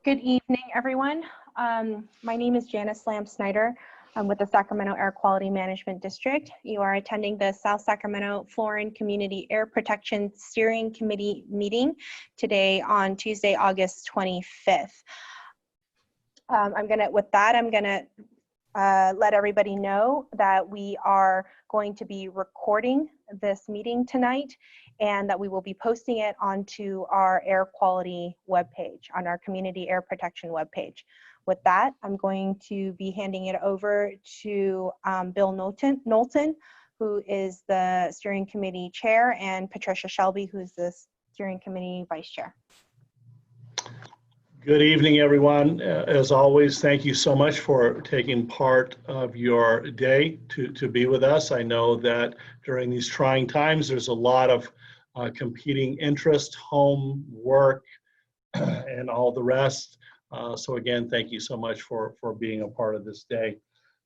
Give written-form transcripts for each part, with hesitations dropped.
Good evening, everyone. My name is Janice Lamb Snyder. I'm with the Sacramento Air Quality Management District. You are attending the South Sacramento Florin Community Air Protection Steering Committee meeting today on Tuesday, August 25th. I'm gonna let everybody know that we are going to be recording this meeting tonight and that we will be posting it onto our air quality webpage, on our community air protection webpage. With that, I'm going to be handing it over to Bill Knowlton, who is the steering committee chair, and Patricia Shelby, who's the steering committee vice chair. Good evening, everyone. As always, thank you so much for taking part of your day to be with us. I know that during these trying times, there's a lot of competing interest, home, work, and all the rest. So again, thank you so much for being a part of this day.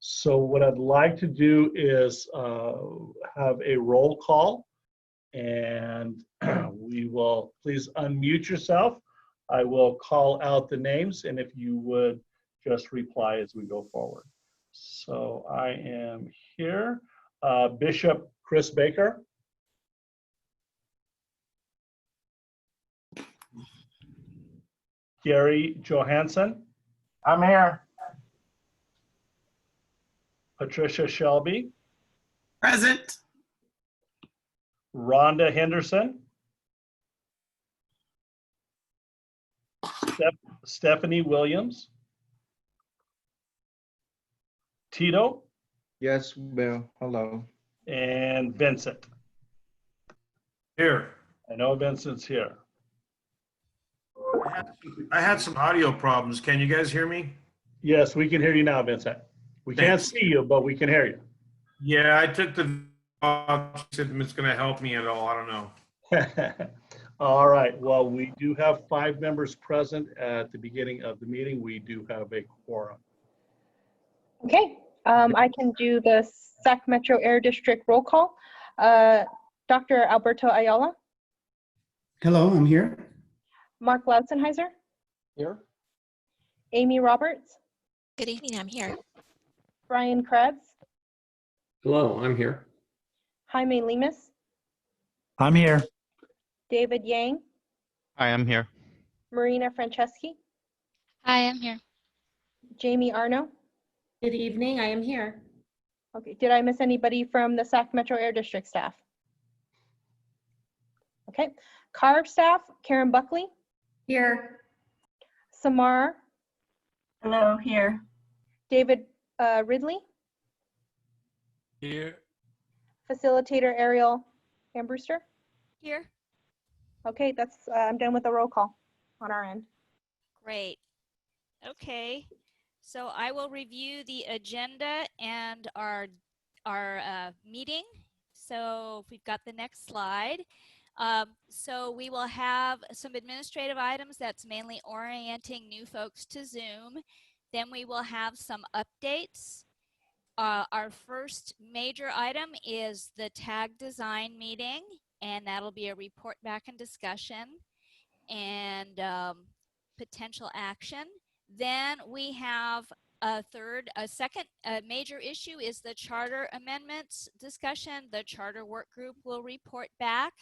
So what I'd like to do is have a roll call, and we will, please unmute yourself. I will call out the names, and if you would just reply as we go forward. So I am here. Bishop Chris Baker. Gary Johansson. I'm here. Patricia Shelby. Present. Rhonda Henderson. Stephanie Williams. Tito. Yes, Bill. Hello. And Vincent. Here. I know Vincent's here. I had some audio problems. Can you guys hear me? Yes, we can hear you now, Vincent. We can't see you, but we can hear you. Yeah, I took the said it's going to help me at all. I don't know. All right. Well, we do have 5 members present at the beginning of the meeting. We do have a quorum. Okay, I can do the Sac Metro Air District roll call. Dr. Alberto Ayala. Hello, I'm here. Mark Lautzenheiser. Here. Amy Roberts. Good evening, I'm here. Brian Krebs. Hello, I'm here. Jaime Lemus. I'm here. David Yang. Hi, I'm here. Marina Franceschi. Hi, I'm here. Jamie Arno. Good evening, I am here. Okay, did I miss anybody from the Sac Metro Air District staff? Okay, CARB staff, Karen Buckley. Here. Samar. Hello, here. David Ridley. Here. Facilitator Ariel Ambrewster. Here. Okay, that's I'm done with the roll call on our end. Great. Okay, so I will review the agenda and our meeting. So we've got the next slide. So we will have some administrative items that's mainly orienting new folks to Zoom. Then we will have some updates. Our first major item is the tag design meeting, and that'll be a report back and discussion and potential action. Then we have a second major issue is the charter amendments discussion. The charter work group will report back.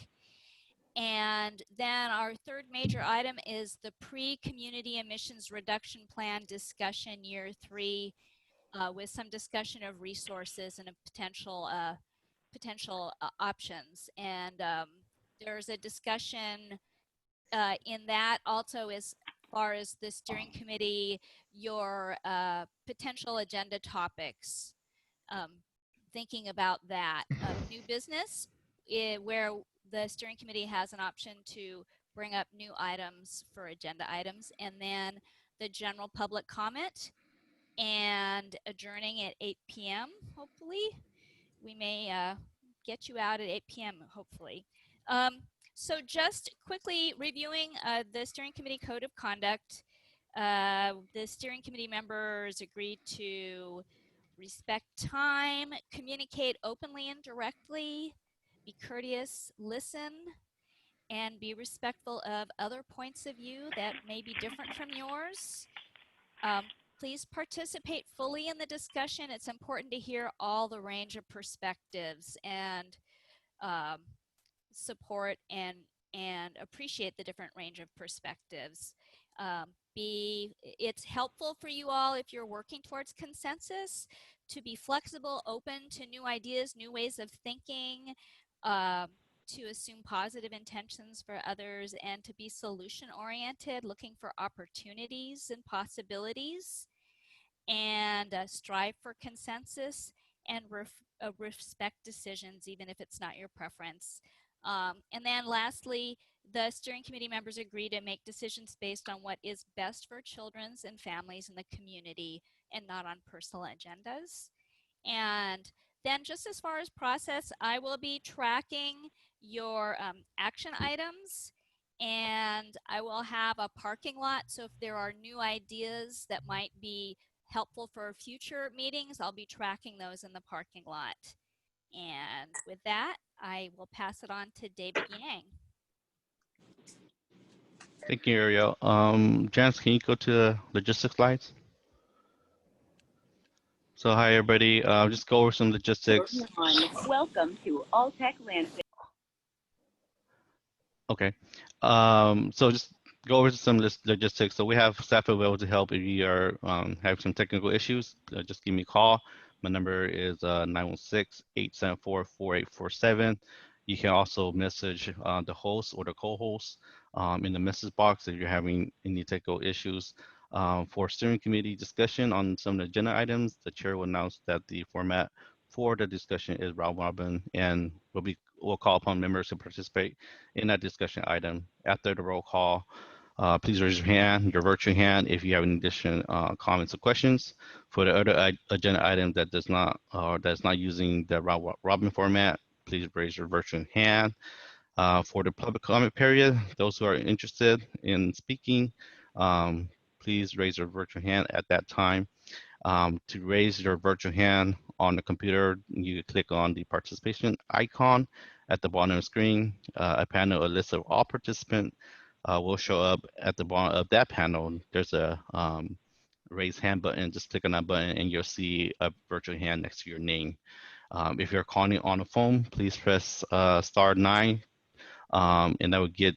And then our third major item is the pre-community emissions reduction plan discussion year 3 with some discussion of resources and a potential options. And there's a discussion in that also as far as the steering committee, your potential agenda topics, thinking about that. New business, where the steering committee has an option to bring up new items for agenda items, and then the general public comment and adjourning at 8 p.m. hopefully. We may get you out at 8 p.m. hopefully. So just quickly reviewing the steering committee code of conduct. The steering committee members agreed to respect time, communicate openly and directly, be courteous, listen, and be respectful of other points of view that may be different from yours. Please participate fully in the discussion. It's important to hear all the range of perspectives and support and appreciate the different range of perspectives. It's helpful for you all if you're working towards consensus to be flexible, open to new ideas, new ways of thinking, to assume positive intentions for others, and to be solution oriented, looking for opportunities and possibilities, and strive for consensus and respect decisions, even if it's not your preference. And then lastly, the steering committee members agree to make decisions based on what is best for children's and families in the community and not on personal agendas. And then just as far as process, I will be tracking your action items, and I will have a parking lot. So if there are new ideas that might be helpful for future meetings, I'll be tracking those in the parking lot. And with that, I will pass it on to David Yang. Thank you, Ariel. Janice, can you go to the logistics slides? So hi, everybody. Just go over some logistics. Welcome to Alltech Landfill. Okay. So just go over some logistics. So we have staff available to help if you are have some technical issues. Just give me a call. My number is 916-874-4847. You can also message the host or the co-host in the message box if you're having any technical issues. For steering committee discussion on some of the agenda items, the chair will announce that the format for the discussion is round robin, and we'll call upon members to participate in that discussion item. After the roll call, please raise your virtual hand if you have any additional comments or questions. For the other agenda item that does not that's not using the round robin format, please raise your virtual hand. For the public comment period, those who are interested in speaking, please raise your virtual hand at that time. To raise your virtual hand on the computer, you click on the participation icon at the bottom of the screen. A panel, a list of all participants will show up at the bottom of that panel. There's a raise hand button. Just click on that button and you'll see a virtual hand next to your name. If you're calling on the phone, please press *9, and that will get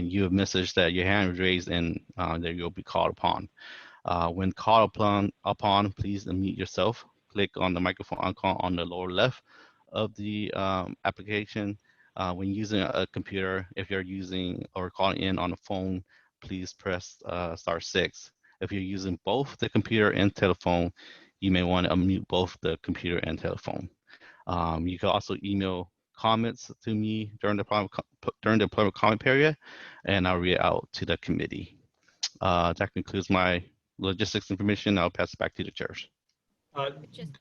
you a message that your hand is raised and that you'll be called upon. When called upon, please unmute yourself. Click on the microphone icon on the lower left of the application. When using a computer, if you're using or calling in on a phone, please press *6. If you're using both the computer and telephone, you may want to unmute both the computer and telephone. You can also email comments to me during the public comment period, and I'll read it out to the committee. That concludes my logistics information. I'll pass it back to the chairs.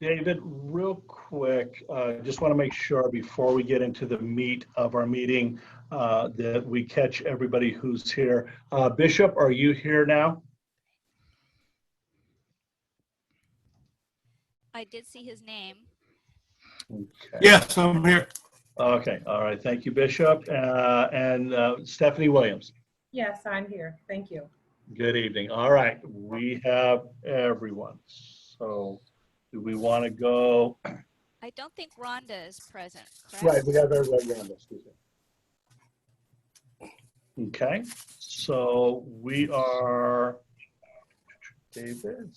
David, real quick, just want to make sure before we get into the meat of our meeting that we catch everybody who's here. Bishop, are you here now? I did see his name. Okay. Yes, I'm here. Okay, all right, thank you, Bishop. And Stephanie Williams. Yes, I'm here. Thank you. Good evening. All right, we have everyone. So do we want to go? I don't think Rhonda is present, correct? Right, we have everybody around us. Okay, so we are, David.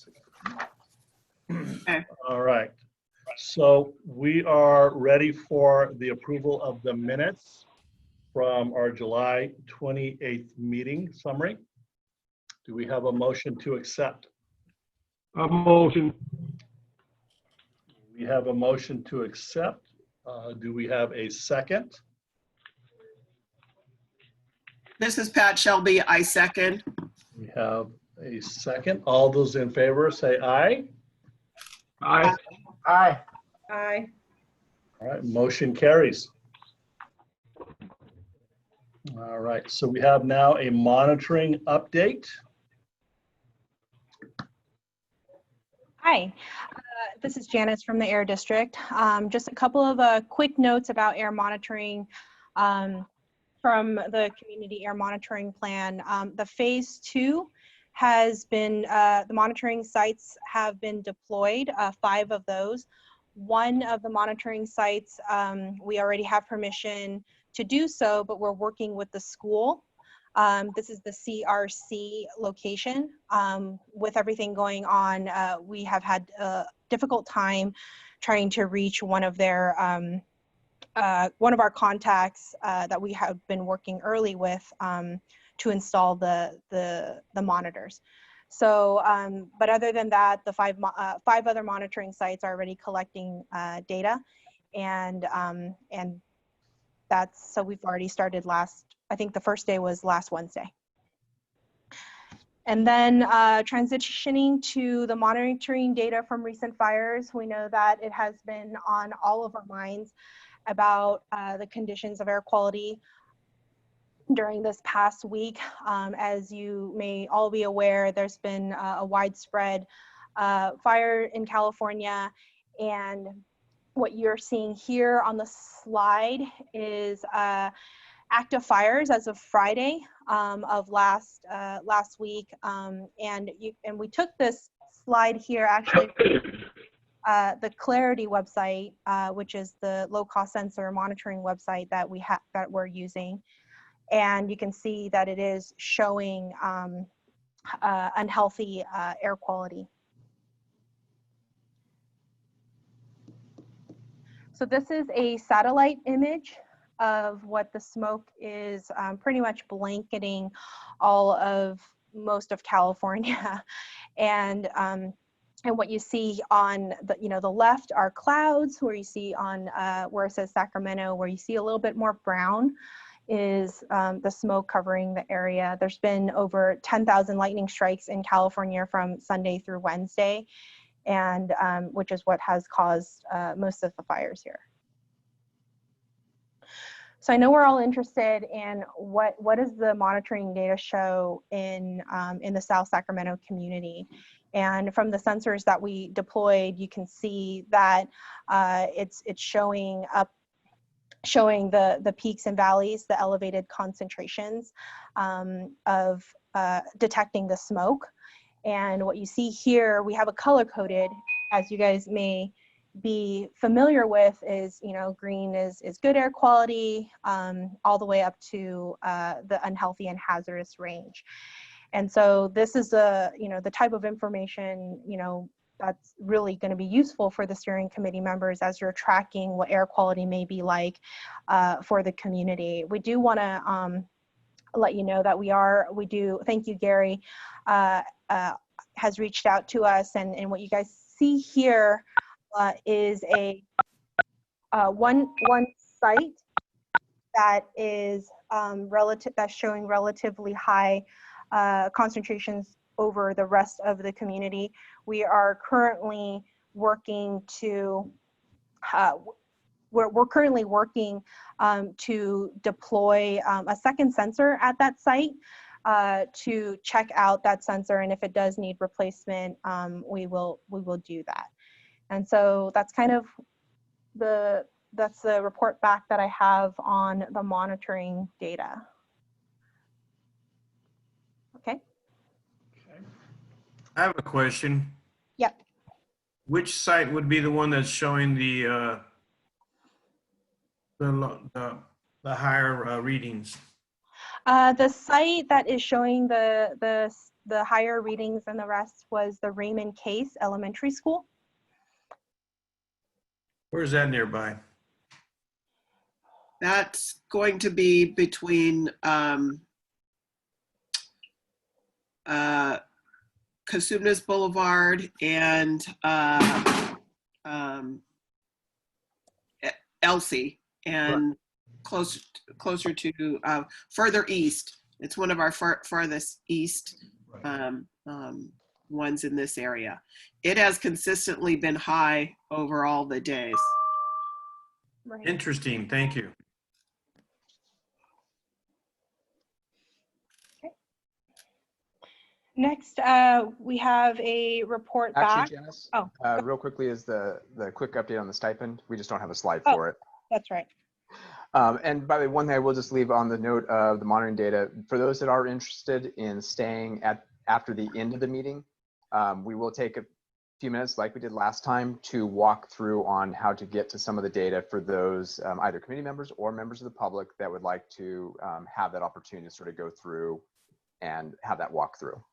All right, so we are ready for the approval of the minutes from our July 28th meeting summary. Do we have a motion to accept? A motion. We have a motion to accept. Do we have a second? This is Pat Shelby. I second. We have a second. All those in favor say aye. Aye. Aye. Aye. All right, motion carries. All right, so we have now a monitoring update. Hi, this is Janice from the Air District. Just a couple of quick notes about air monitoring. from the community air monitoring plan. The phase 2 has been, the monitoring sites have been deployed, 5 of those. One of the monitoring sites, we already have permission to do so, but we're working with the school. This is the CRC location. With everything going on, we have had a difficult time trying to reach one of their one of our contacts that we have been working early with to install the monitors. So, but other than that, the 5 other monitoring sites are already collecting data, and that's, so we've already started I think the first day was last Wednesday. And then transitioning to the monitoring data from recent fires, we know that it has been on all of our minds about the conditions of air quality during this past week. As you may all be aware, there's been a widespread fire in California, and what you're seeing here on the slide is active fires as of Friday of last week, and we took this slide here actually the Clarity website, which is the low-cost sensor monitoring website that we're using, and you can see that it is showing unhealthy air quality. So this is a satellite image of what the smoke is pretty much blanketing most of California, and what you see on the left are clouds, where you see on where it says Sacramento, where you see a little bit more brown is the smoke covering the area. There's been over 10,000 lightning strikes in California from Sunday through Wednesday, and which is what has caused most of the fires here. So I know we're all interested in what does the monitoring data show in the South Sacramento community. And from the sensors that we deployed, you can see that it's showing the peaks and valleys, the elevated concentrations of detecting the smoke. And what you see here, we have a color coded, as you guys may be familiar with, is green is good air quality, all the way up to the unhealthy and hazardous range. And so this is the type of information that's really going to be useful for the steering committee members as you're tracking what air quality may be like for the community. We do want to let you know that we do. Thank you, Gary, has reached out to us, and what you guys see here is a one site that is that's showing relatively high concentrations over the rest of the community. We are currently working to we're currently working to deploy a second sensor at that site to check out that sensor, and if it does need replacement, we will do that. And so that's kind of that's the report back that I have on the monitoring data. Okay. I have a question. Yep. Which site would be the one that's showing the higher readings? The site that is showing the higher readings than the rest was the Raymond Case Elementary School. Where's that nearby? That's going to be between Cosumnes Boulevard and Elsie, and closer to further east. It's one of our farthest east ones in this area. It has consistently been high over all the days. Right. Interesting. Thank you. Okay. Next, we have a report back. Actually, Janice, oh, real quickly is the quick update on the stipend. We just don't have a slide Oh. for it. That's right. And by the way, one thing I will just leave on the note of the monitoring data, for those that are interested in staying after the end of the meeting, we will take a few minutes like we did last time to walk through on how to get to some of the data for those either committee members or members of the public that would like to have that opportunity to sort of go through and have that walk through.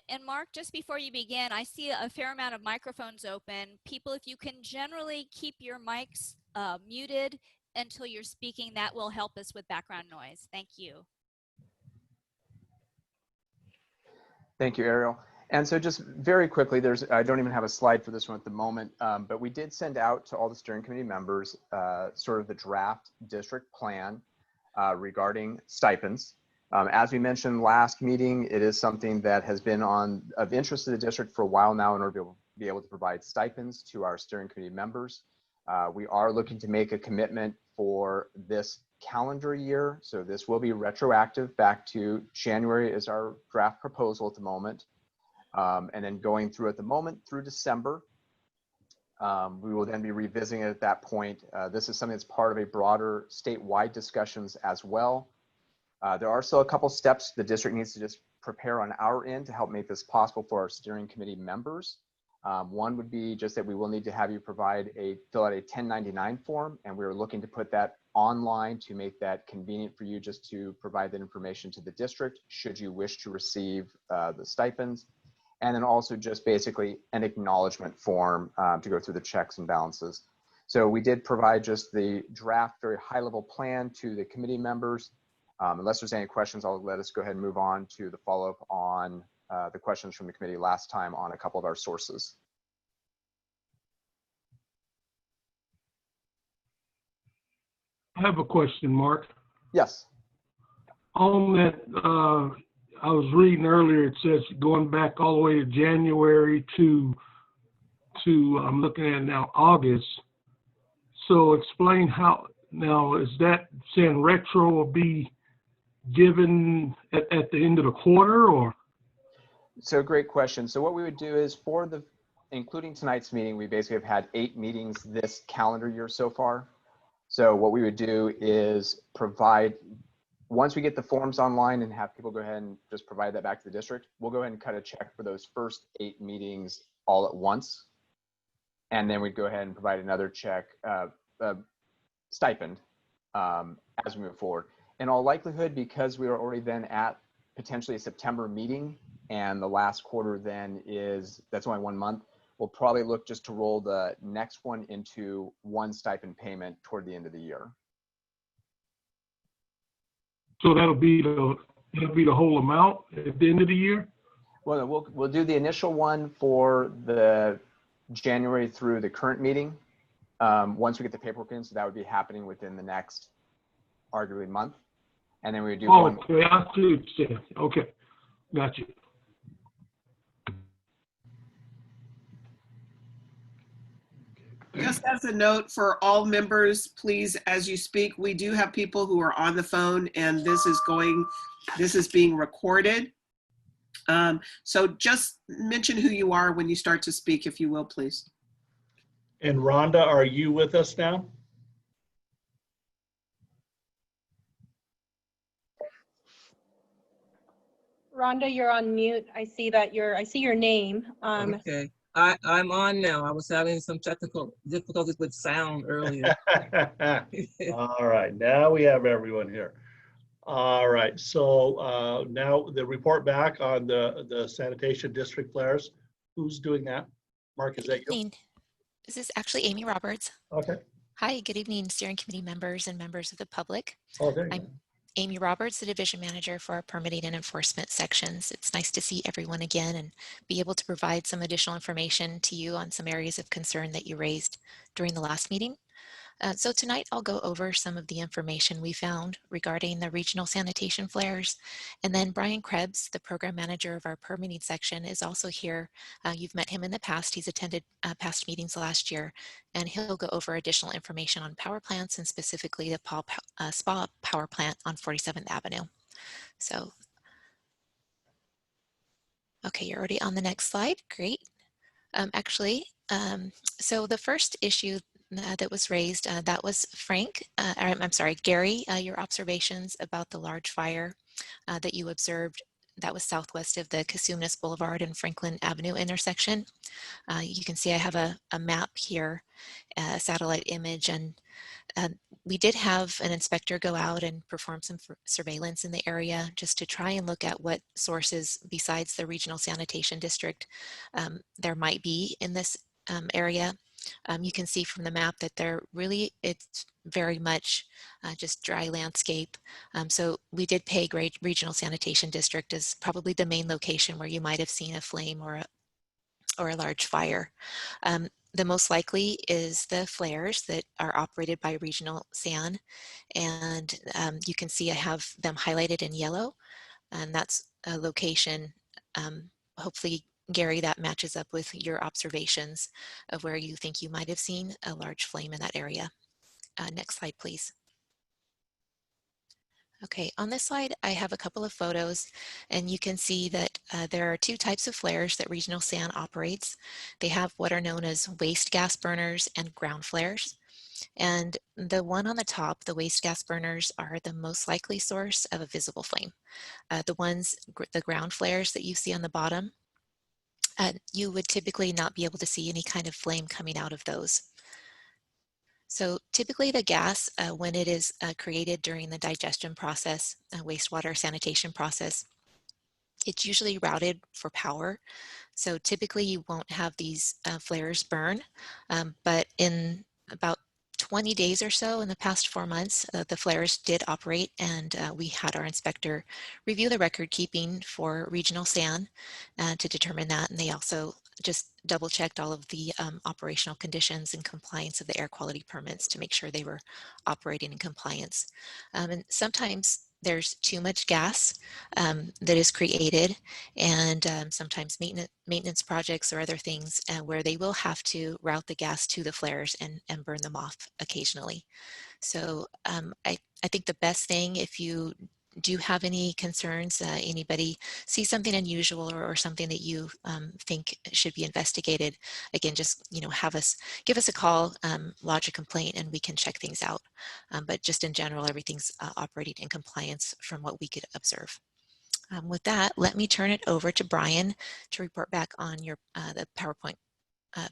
And Mark, just before you begin, I see a fair amount of microphones open. People, if you can generally keep your mics muted until you're speaking, that will help us with background noise. Thank you. Thank you, Ariel. And so just very quickly, I don't even have a slide for this one at the moment, but we did send out to all the steering committee members sort of the draft district plan regarding stipends. As we mentioned last meeting, it is something that has been of interest to the district for a while now in order to be able to provide stipends to our steering committee members. We are looking to make a commitment for this calendar year. So this will be retroactive back to January is our draft proposal at the moment. And then going through at the moment through December. We will then be revisiting it at that point. This is something that's part of a broader statewide discussions as well. There are still a couple steps the district needs to just prepare on our end to help make this possible for our steering committee members. One would be just that we will need to have you fill out a 1099 form, and we're looking to put that online to make that convenient for you just to provide that information to the district should you wish to receive the stipends. And then also just basically an acknowledgement form to go through the checks and balances. So we did provide just the draft, very high level plan to the committee members. Unless there's any questions, I'll let us go ahead and move on to the follow-up on the questions from the committee last time on a couple of our sources. I have a question, Mark. Yes. On that, I was reading earlier, it says going back all the way to January to I'm looking at now, August. So explain how, now is that saying retro will be given at the end of the quarter or? So great question. So what we would do is including tonight's meeting, we basically have had 8 meetings this calendar year so far. So what we would do is once we get the forms online and have people go ahead and just provide that back to the district, we'll go ahead and cut a check for those first 8 meetings all at once. And then we'd go ahead and provide another check, stipend as we move forward. In all likelihood, because we are already then at potentially a September meeting and the last quarter then that's only 1 month, we'll probably look just to roll the next one into one stipend payment toward the end of the year. So that'll be the whole amount at the end of the year? Well, we'll do the initial one for the January through the current meeting. Once we get the paperwork in, so that would be happening within the next arguably month. And then we would do one. Okay, I see what you're saying. Okay, got you. Just as a note for all members, please, as you speak, we do have people who are on the phone and this is being recorded. So just mention who you are when you start to speak, if you will, please. And Rhonda, are you with us now? Rhonda, you're on mute. I see your name. Okay. I'm on now. I was having some technical difficulties with sound earlier. All right, now we have everyone here. All right, so now the report back on the sanitation district flares. Who's doing that? Mark, is that you? Good evening. This is actually Amy Roberts. Okay. Hi, good evening, steering committee members and members of the public. Oh, there you I'm go. Amy Roberts, the division manager for our permitting and enforcement sections. It's nice to see everyone again and be able to provide some additional information to you on some areas of concern that you raised during the last meeting. So tonight I'll go over some of the information we found regarding the regional sanitation flares. And then Brian Krebs, the program manager of our permitting section, is also here. You've met him in the past. He's attended past meetings last year, and he'll go over additional information on power plants and specifically the SPA power plant on 47th Avenue. So, okay, you're already on the next slide. Great. So the first issue that was raised. That was Frank, I'm sorry, Gary, your observations about the large fire that you observed that was southwest of the Cosumnes Boulevard and Franklin Avenue intersection. You can see I have a map here, a satellite image, and we did have an inspector go out and perform some surveillance in the area just to try and look at what sources besides the Regional Sanitation District there might be in this area. You can see from the map that it's very much just dry landscape. So we did peg Regional Sanitation District as probably the main location where you might have seen a flame or a large fire. The most likely is the flares that are operated by Regional San, and you can see I have them highlighted in yellow, and that's a location, hopefully Gary, that matches up with your observations of where you think you might have seen a large flame in that area. Next slide, please. Okay, on this slide, I have a couple of photos, and you can see that there are two types of flares that Regional San operates. They have what are known as waste gas burners and ground flares. And the one on the top, the waste gas burners, are the most likely source of a visible flame. The ground flares that you see on the bottom, you would typically not be able to see any kind of flame coming out of those. So typically the gas, when it is created during the digestion process, wastewater sanitation process, it's usually routed for power. So typically you won't have these flares burn, but in about 20 days or so in the past 4 months, the flares did operate, and we had our inspector review the record keeping for Regional San to determine that, and they also just double checked all of the operational conditions and compliance of the air quality permits to make sure they were operating in compliance. And sometimes there's too much gas that is created, and sometimes maintenance projects or other things where they will have to route the gas to the flares and burn them off occasionally. So I think the best thing, if you do have any concerns, anybody sees something unusual or something that you think should be investigated, again, just give us a call, lodge a complaint, and we can check things out. But just in general, everything's operating in compliance from what we could observe. With that, let me turn it over to Brian to report back on your the PowerPoint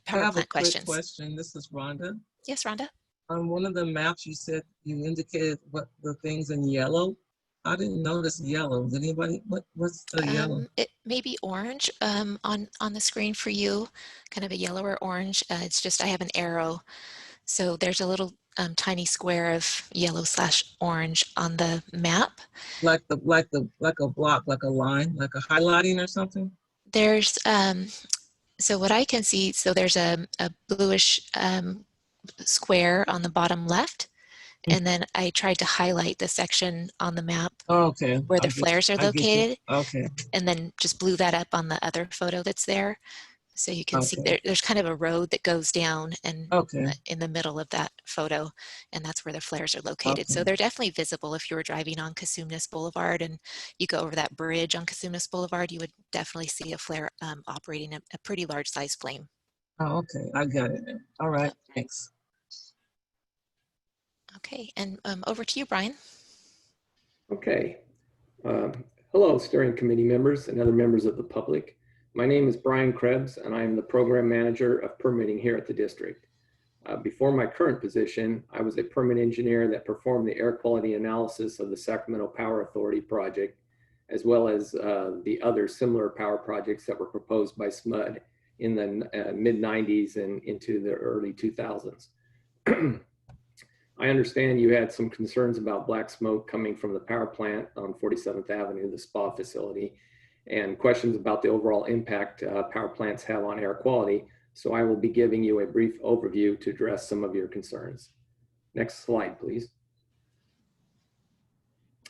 power plant questions. Quick question. This is Rhonda. Yes, Rhonda. On one of the maps, you said you indicated what the things in yellow. I didn't notice yellow. Did anybody? What's the yellow? It may be orange on the screen for you, kind of a yellow or orange. It's just I have an arrow, so there's a little tiny square of yellow/orange on the map. Like a block, like a line, like a highlighting or something. There's so what I can see. So there's a bluish square on the bottom left. And then I tried to highlight the section on the map where the flares are located. Okay. And then just blew that up on the other photo that's there. So you can see there's kind of a road that goes down and in the middle of that photo. And that's where the flares are located. So they're definitely visible. If you were driving on Cosumnes Boulevard and you go over that bridge on Cosumnes Boulevard, you would definitely see a flare operating a pretty large size flame. Oh, okay. I got it. All right. Thanks. Okay, and over to you, Brian. Okay. Hello, steering committee members and other members of the public. My name is Brian Krebs, and I am the program manager of permitting here at the district. Before my current position, I was a permit engineer that performed the air quality analysis of the Sacramento Power Authority project, as well as the other similar power projects that were proposed by SMUD in the mid-90s and into the early 2000s. I understand you had some concerns about black smoke coming from the power plant on 47th Avenue, the spa facility, and questions about the overall impact power plants have on air quality. So I will be giving you a brief overview to address some of your concerns. Next slide, please.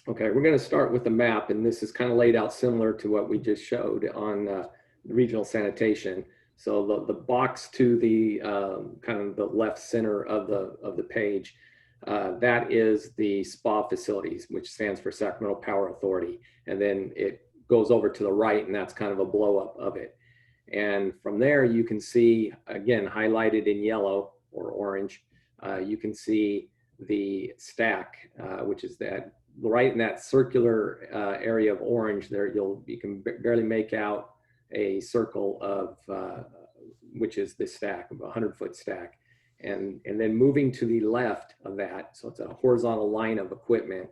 Okay, we're going to start with the map, and this is kind of laid out similar to what we just showed on the regional sanitation. So the box to the kind of the left center of the page, that is the SPA facilities, which stands for Sacramento Power Authority. And then it goes over to the right, and that's kind of a blow up of it. And from there, you can see, again, highlighted in yellow or orange, you can see the stack, which is that right in that circular area of orange there. You can barely make out a circle of which is the stack, of a 100-foot stack. And then moving to the left of that, so it's a horizontal line of equipment.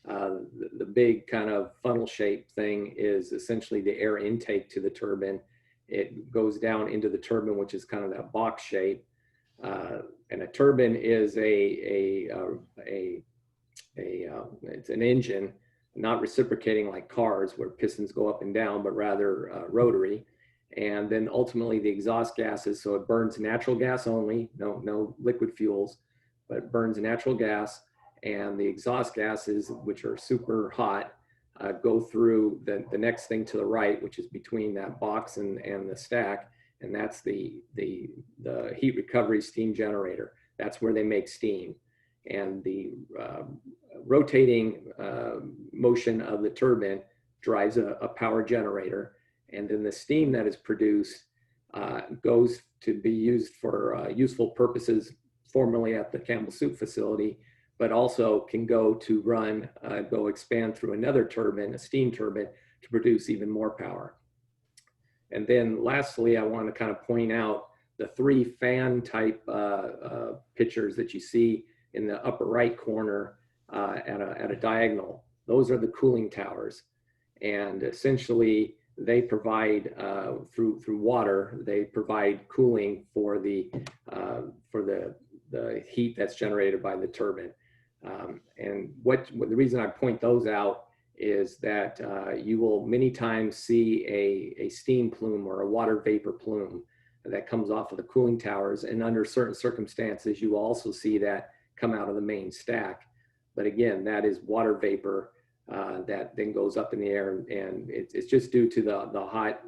The big kind of funnel shaped thing is essentially the air intake to the turbine. It goes down into the turbine, which is kind of that box shape. And a turbine is it's an engine, not reciprocating like cars where pistons go up and down, but rather rotary. And then ultimately the exhaust gases, so it burns natural gas only, no liquid fuels, but it burns natural gas. And the exhaust gases, which are super hot, go through the next thing to the right, which is between that box and the stack. And that's the heat recovery steam generator. That's where they make steam. And the rotating motion of the turbine drives a power generator. And then the steam that is produced goes to be used for useful purposes formerly at the Campbell Soup facility, but also can go to go expand through another turbine, a steam turbine, to produce even more power. And then lastly, I want to kind of point out the 3 fan type pictures that you see in the upper right corner at a diagonal. Those are the cooling towers. And essentially, they provide through water. They provide cooling for the heat that's generated by the turbine. And the reason I point those out is that you will many times see a steam plume or a water vapor plume that comes off of the cooling towers. And under certain circumstances, you will also see that come out of the main stack. But again, that is water vapor that then goes up in the air, and it's just due to the hot,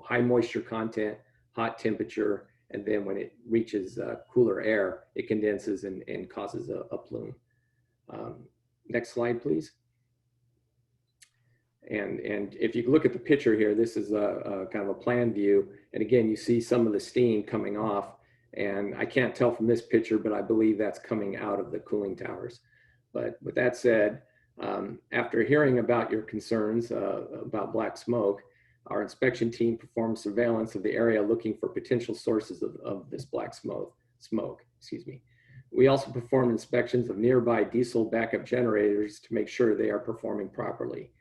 high moisture content, hot temperature, and then when it reaches cooler air, it condenses and causes a plume. Next slide, please. And if you look at the picture here, this is a kind of a plan view, and again, you see some of the steam coming off, and I can't tell from this picture, but I believe that's coming out of the cooling towers. But with that said, after hearing about your concerns about black smoke, our inspection team performed surveillance of the area looking for potential sources of this black smoke. We also performed inspections of nearby diesel backup generators to make sure they are performing properly.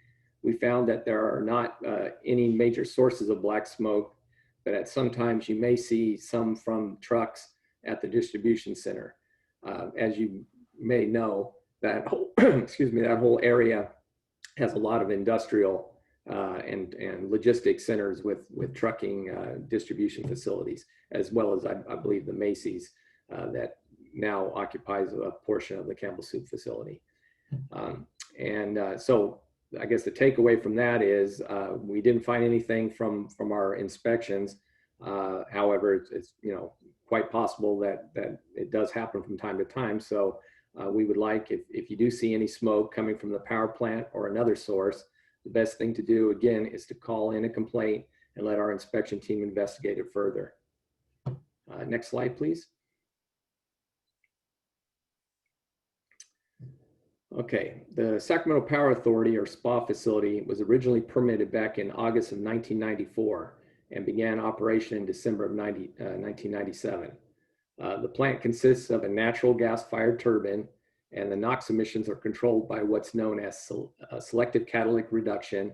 We found that there are not any major sources of black smoke, but at sometimes you may see some from trucks at the distribution center. As you may know, that whole, that whole area has a lot of industrial and logistics centers with trucking distribution facilities, as well as I believe the Macy's that now occupies a portion of the Campbell Soup facility. So I guess the takeaway from that is we didn't find anything from our inspections. However, it's quite possible that it does happen from time to time. So we would like, if you do see any smoke coming from the power plant or another source, the best thing to do again is to call in a complaint and let our inspection team investigate it further. Next slide, please. Okay, the Sacramento Power Authority, or SPA facility, was originally permitted back in August of 1994 and began operation in December of 1997. The plant consists of a natural gas-fired turbine, and the NOx emissions are controlled by what's known as selective catalytic reduction,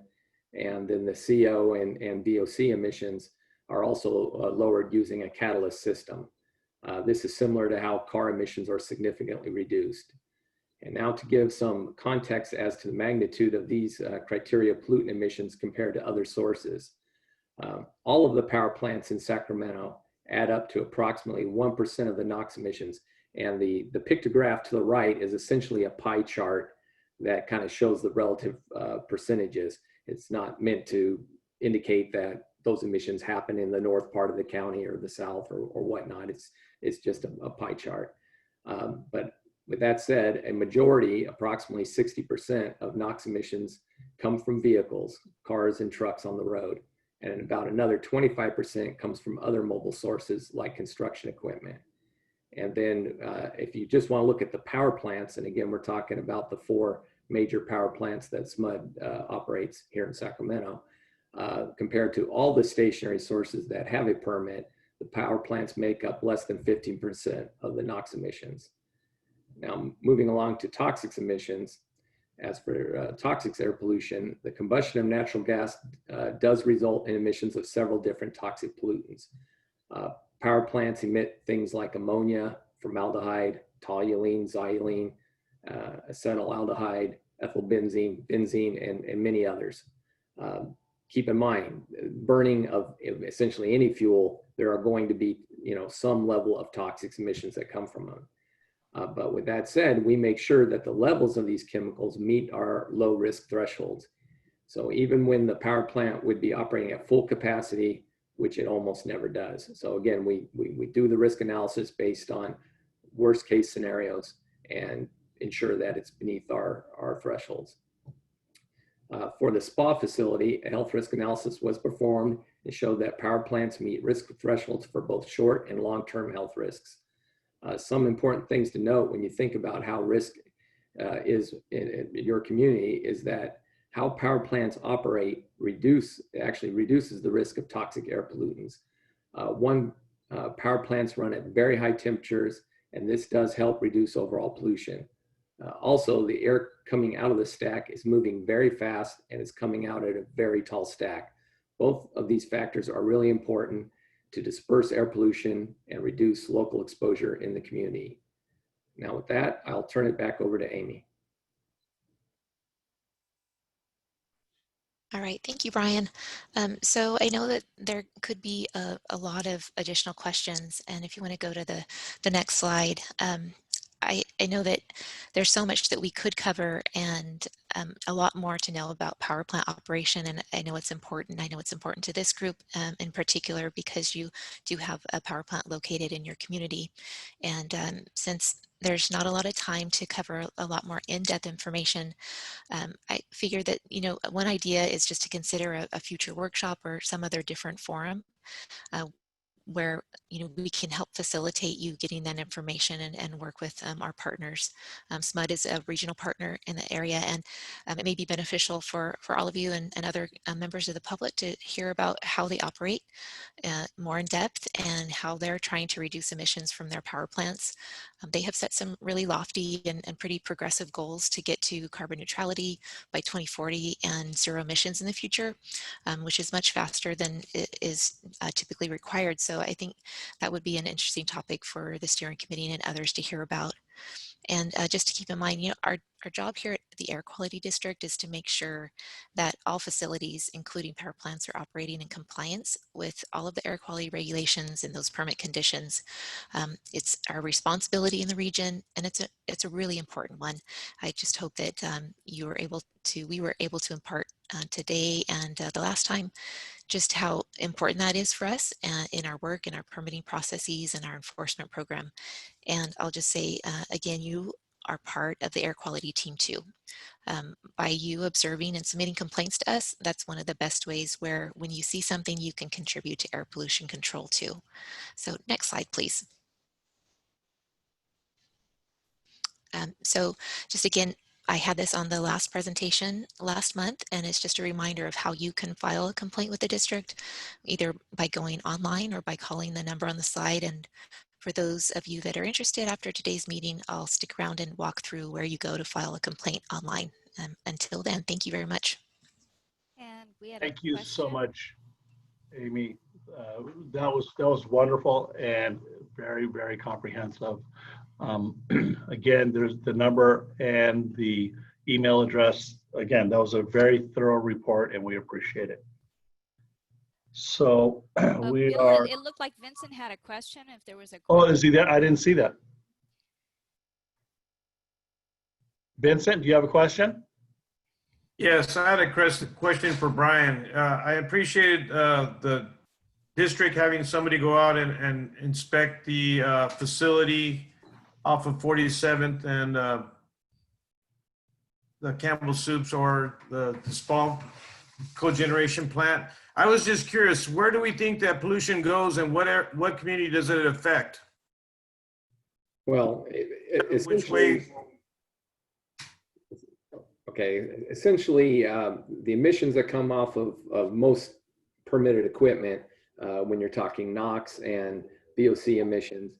and then the CO and VOC emissions are also lowered using a catalyst system. This is similar to how car emissions are significantly reduced. And now to give some context as to the magnitude of these criteria pollutant emissions compared to other sources. All of the power plants in Sacramento add up to approximately 1% of the NOx emissions. And the pictograph to the right is essentially a pie chart that kind of shows the relative percentages. It's not meant to indicate that those emissions happen in the north part of the county or the south or whatnot. It's just a pie chart. But with that said, a majority, approximately 60% of NOx emissions come from vehicles, cars and trucks on the road. And about another 25% comes from other mobile sources like construction equipment. And then if you just want to look at the power plants, and again, we're talking about the 4 major power plants that SMUD operates here in Sacramento, compared to all the stationary sources that have a permit, the power plants make up less than 15% of the NOx emissions. Now, moving along to toxics emissions, as for toxics air pollution, the combustion of natural gas does result in emissions of several different toxic pollutants. Power plants emit things like ammonia, formaldehyde, toluene, xylene, acetaldehyde, ethylbenzene, benzene, and many others. Keep in mind, burning of essentially any fuel, there are going to be, some level of toxic emissions that come from them. But with that said, we make sure that the levels of these chemicals meet our low risk thresholds. So even when the power plant would be operating at full capacity, which it almost never does. So again, we do the risk analysis based on worst case scenarios and ensure that it's beneath our thresholds. For the SPA facility, a health risk analysis was performed and showed that power plants meet risk thresholds for both short and long-term health risks. Some important things to note when you think about how risk is in your community is that how power plants operate actually reduces the risk of toxic air pollutants. Power plants run at very high temperatures, and this does help reduce overall pollution. Also, the air coming out of the stack is moving very fast and is coming out at a very tall stack. Both of these factors are really important to disperse air pollution and reduce local exposure in the community. Now with that, I'll turn it back over to Amy. All right, thank you, Brian. So I know that there could be a lot of additional questions, and if you want to go to the next slide, I know that there's so much that we could cover and a lot more to know about power plant operation, and I know it's important. I know it's important to this group in particular because you do have a power plant located in your community. And since there's not a lot of time to cover a lot more in-depth information, I figured that, one idea is just to consider a future workshop or some other different forum where we can help facilitate you getting that information and work with our partners. SMUD is a regional partner in the area, and it may be beneficial for all of you and other members of the public to hear about how they operate more in depth and how they're trying to reduce emissions from their power plants. They have set some really lofty and pretty progressive goals to get to carbon neutrality by 2040 and zero emissions in the future, which is much faster than is typically required. So I think that would be an interesting topic for the steering committee and others to hear about. And just to keep in mind, our job here at the Air Quality District is to make sure that all facilities, including power plants, are operating in compliance with all of the air quality regulations and those permit conditions. It's our responsibility in the region, and it's a really important one. I just hope that we were able to impart today and the last time just how important that is for us in our work, in our permitting processes, and our enforcement program. And I'll just say, again, you are part of the air quality team too. By you observing and submitting complaints to us, that's one of the best ways where when you see something, you can contribute to air pollution control too. So next slide, please. So just again, I had this on the last presentation last month, and it's just a reminder of how you can file a complaint with the district, either by going online or by calling the number on the slide. And for those of you that are interested after today's meeting, I'll stick around and walk through where you go to file a complaint online. Until then, thank you very much. And we had Thank you so much, Amy. That was wonderful and very, very comprehensive. Again, there's the number and the email address. Again, that was a very thorough report and we appreciate it. So we Bill, are. It looked like Vincent had a question. If there was a question. Oh, is he there? I didn't see that. Vincent, do you have a question? Yes, I had a question for Brian. I appreciated the district having somebody go out and inspect the facility off of 47th and the Campbell Soups or the SPA cogeneration plant. I was just curious, where do we think that pollution goes and what community does it affect? Well, Which way? Okay, essentially, the emissions that come off of most permitted equipment, when you're talking NOx and VOC emissions,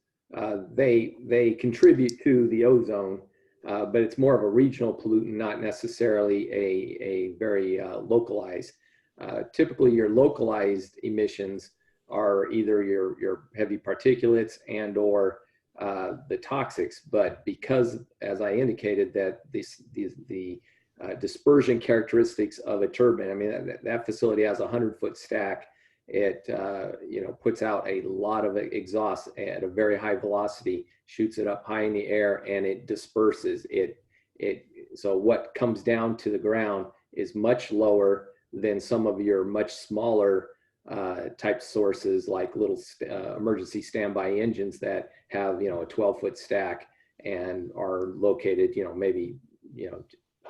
they contribute to the ozone, but it's more of a regional pollutant, not necessarily a very localized. Typically, your localized emissions are either your heavy particulates and or the toxics, but because, as I indicated, that the dispersion characteristics of a turbine, I mean, that facility has a 100-foot stack. It puts out a lot of exhaust at a very high velocity, shoots it up high in the air, and it disperses so what comes down to the ground is much lower than some of your much smaller type sources, like little emergency standby engines that have a 12-foot stack and are located maybe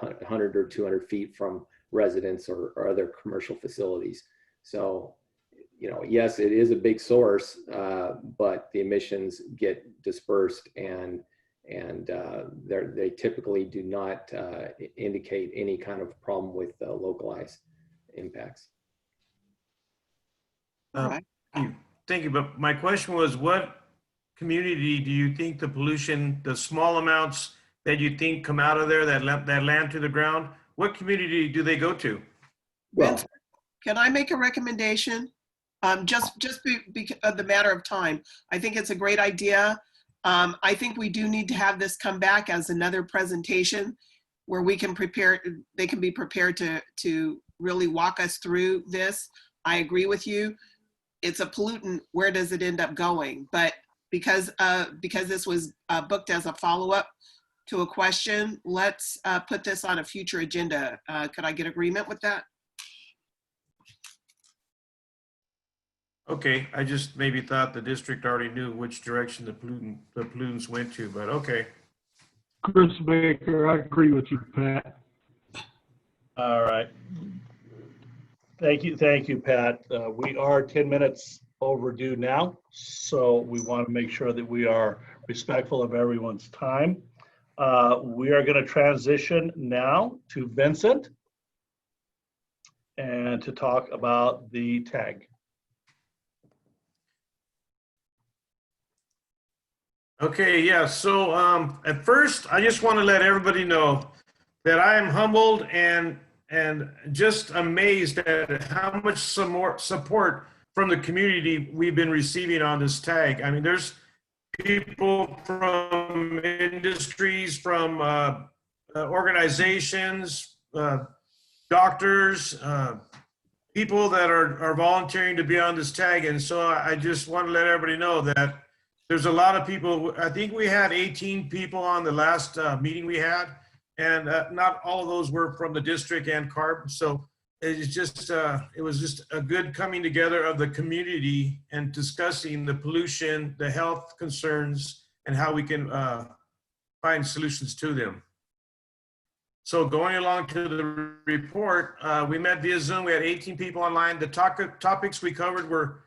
100 or 200 feet from residents or other commercial facilities. So yes, it is a big source, but the emissions get dispersed and they typically do not indicate any kind of problem with localized impacts. Thank you. But my question was, what community do you think the small amounts that you think come out of there that land to the ground, what community do they go to? Well, can I make a recommendation? Just because of the matter of time, I think it's a great idea. I think we do need to have this come back as another presentation where we can they can be prepared to really walk us through this. I agree with you. It's a pollutant. Where does it end up going? But because this was booked as a follow-up to a question, let's put this on a future agenda. Could I get agreement with that? Okay, I just maybe thought the district already knew which direction the pollutants went to, but okay. Chris Baker, I agree with you, Pat. All right. Thank you, Pat. We are 10 minutes overdue now, so we want to make sure that we are respectful of everyone's time. We are going to transition now to Vincent and to talk about the tag. Okay, yeah, so at first, I just want to let everybody know that I am humbled and just amazed at how much support from the community we've been receiving on this tag. I mean, there's people from industries, from organizations, doctors, people that are volunteering to be on this tag. And so I just want to let everybody know that there's a lot of people. I think we had 18 people on the last meeting we had, and not all of those were from the district and CARB. So it's just, it was just a good coming together of the community and discussing the pollution, the health concerns, and how we can find solutions to them. So going along to the report, we met via Zoom. We had 18 people online. The topics we covered were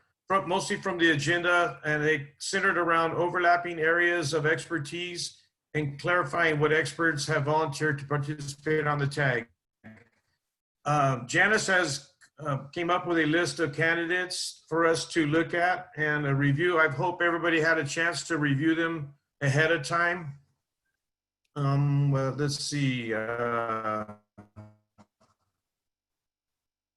mostly from the agenda, and they centered around overlapping areas of expertise and clarifying what experts have volunteered to participate on the tag. Janice has came up with a list of candidates for us to look at and a review. I hope everybody had a chance to review them ahead of time. Well, let's see.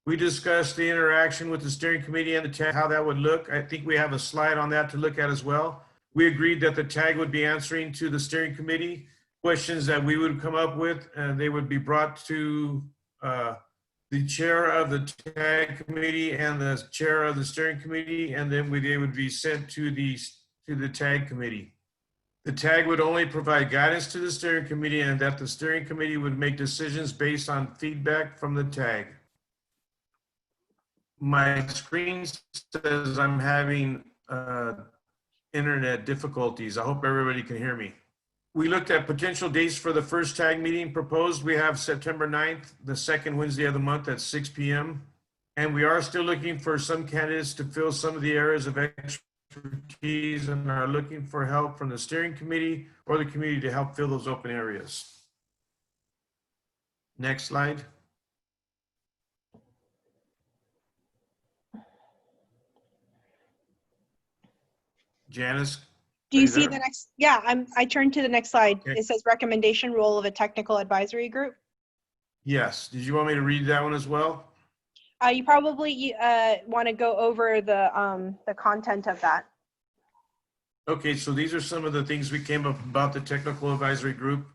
We discussed the interaction with the steering committee and the tag, how that would look. I think we have a slide on that to look at as well. We agreed that the tag would be answering to the steering committee questions that we would come up with, and they would be brought to the chair of the tag committee and the chair of the steering committee, and then they would be sent to the tag committee. The tag would only provide guidance to the steering committee, and that the steering committee would make decisions based on feedback from the tag. My screen says I'm having internet difficulties. I hope everybody can hear me. We looked at potential dates for the first tag meeting proposed. We have September 9th, the second Wednesday of the month at 6 p.m. And we are still looking for some candidates to fill some of the areas of expertise and are looking for help from the steering committee or the community to help fill those open areas. Next slide. Janice? Do are you you see there? the next? Yeah, I turned to the next slide. Okay. It says recommendation role of a technical advisory group. Yes. Did you want me to read that one as well? You probably want to go over the content of that. Okay, so these are some of the things we came up about the technical advisory group.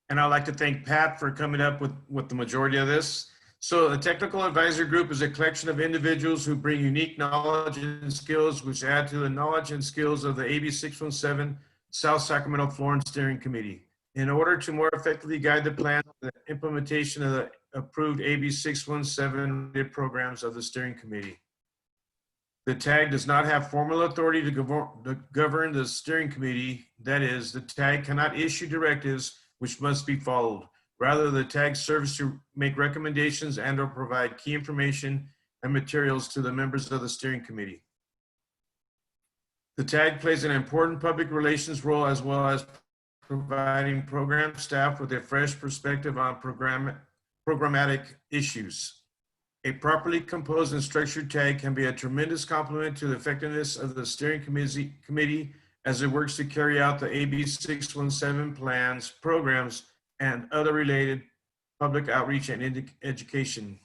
And I'd like to thank Pat for coming up with the majority of this. So the technical advisory group is a collection of individuals who bring unique knowledge and skills which add to the knowledge and skills of the AB 617 South Sacramento Florence Steering Committee. In order to more effectively guide the plan, the implementation of the approved AB 617 programs of the steering committee. The TAG does not have formal authority to govern the steering committee. That is, the TAG cannot issue directives which must be followed. Rather, the TAG serves to make recommendations and or provide key information and materials to the members of the steering committee. The TAG plays an important public relations role as well as providing program staff with a fresh perspective on programmatic issues. A properly composed and structured TAG can be a tremendous complement to the effectiveness of the steering committee as it works to carry out the AB 617 plans, programs, and other related public outreach and education.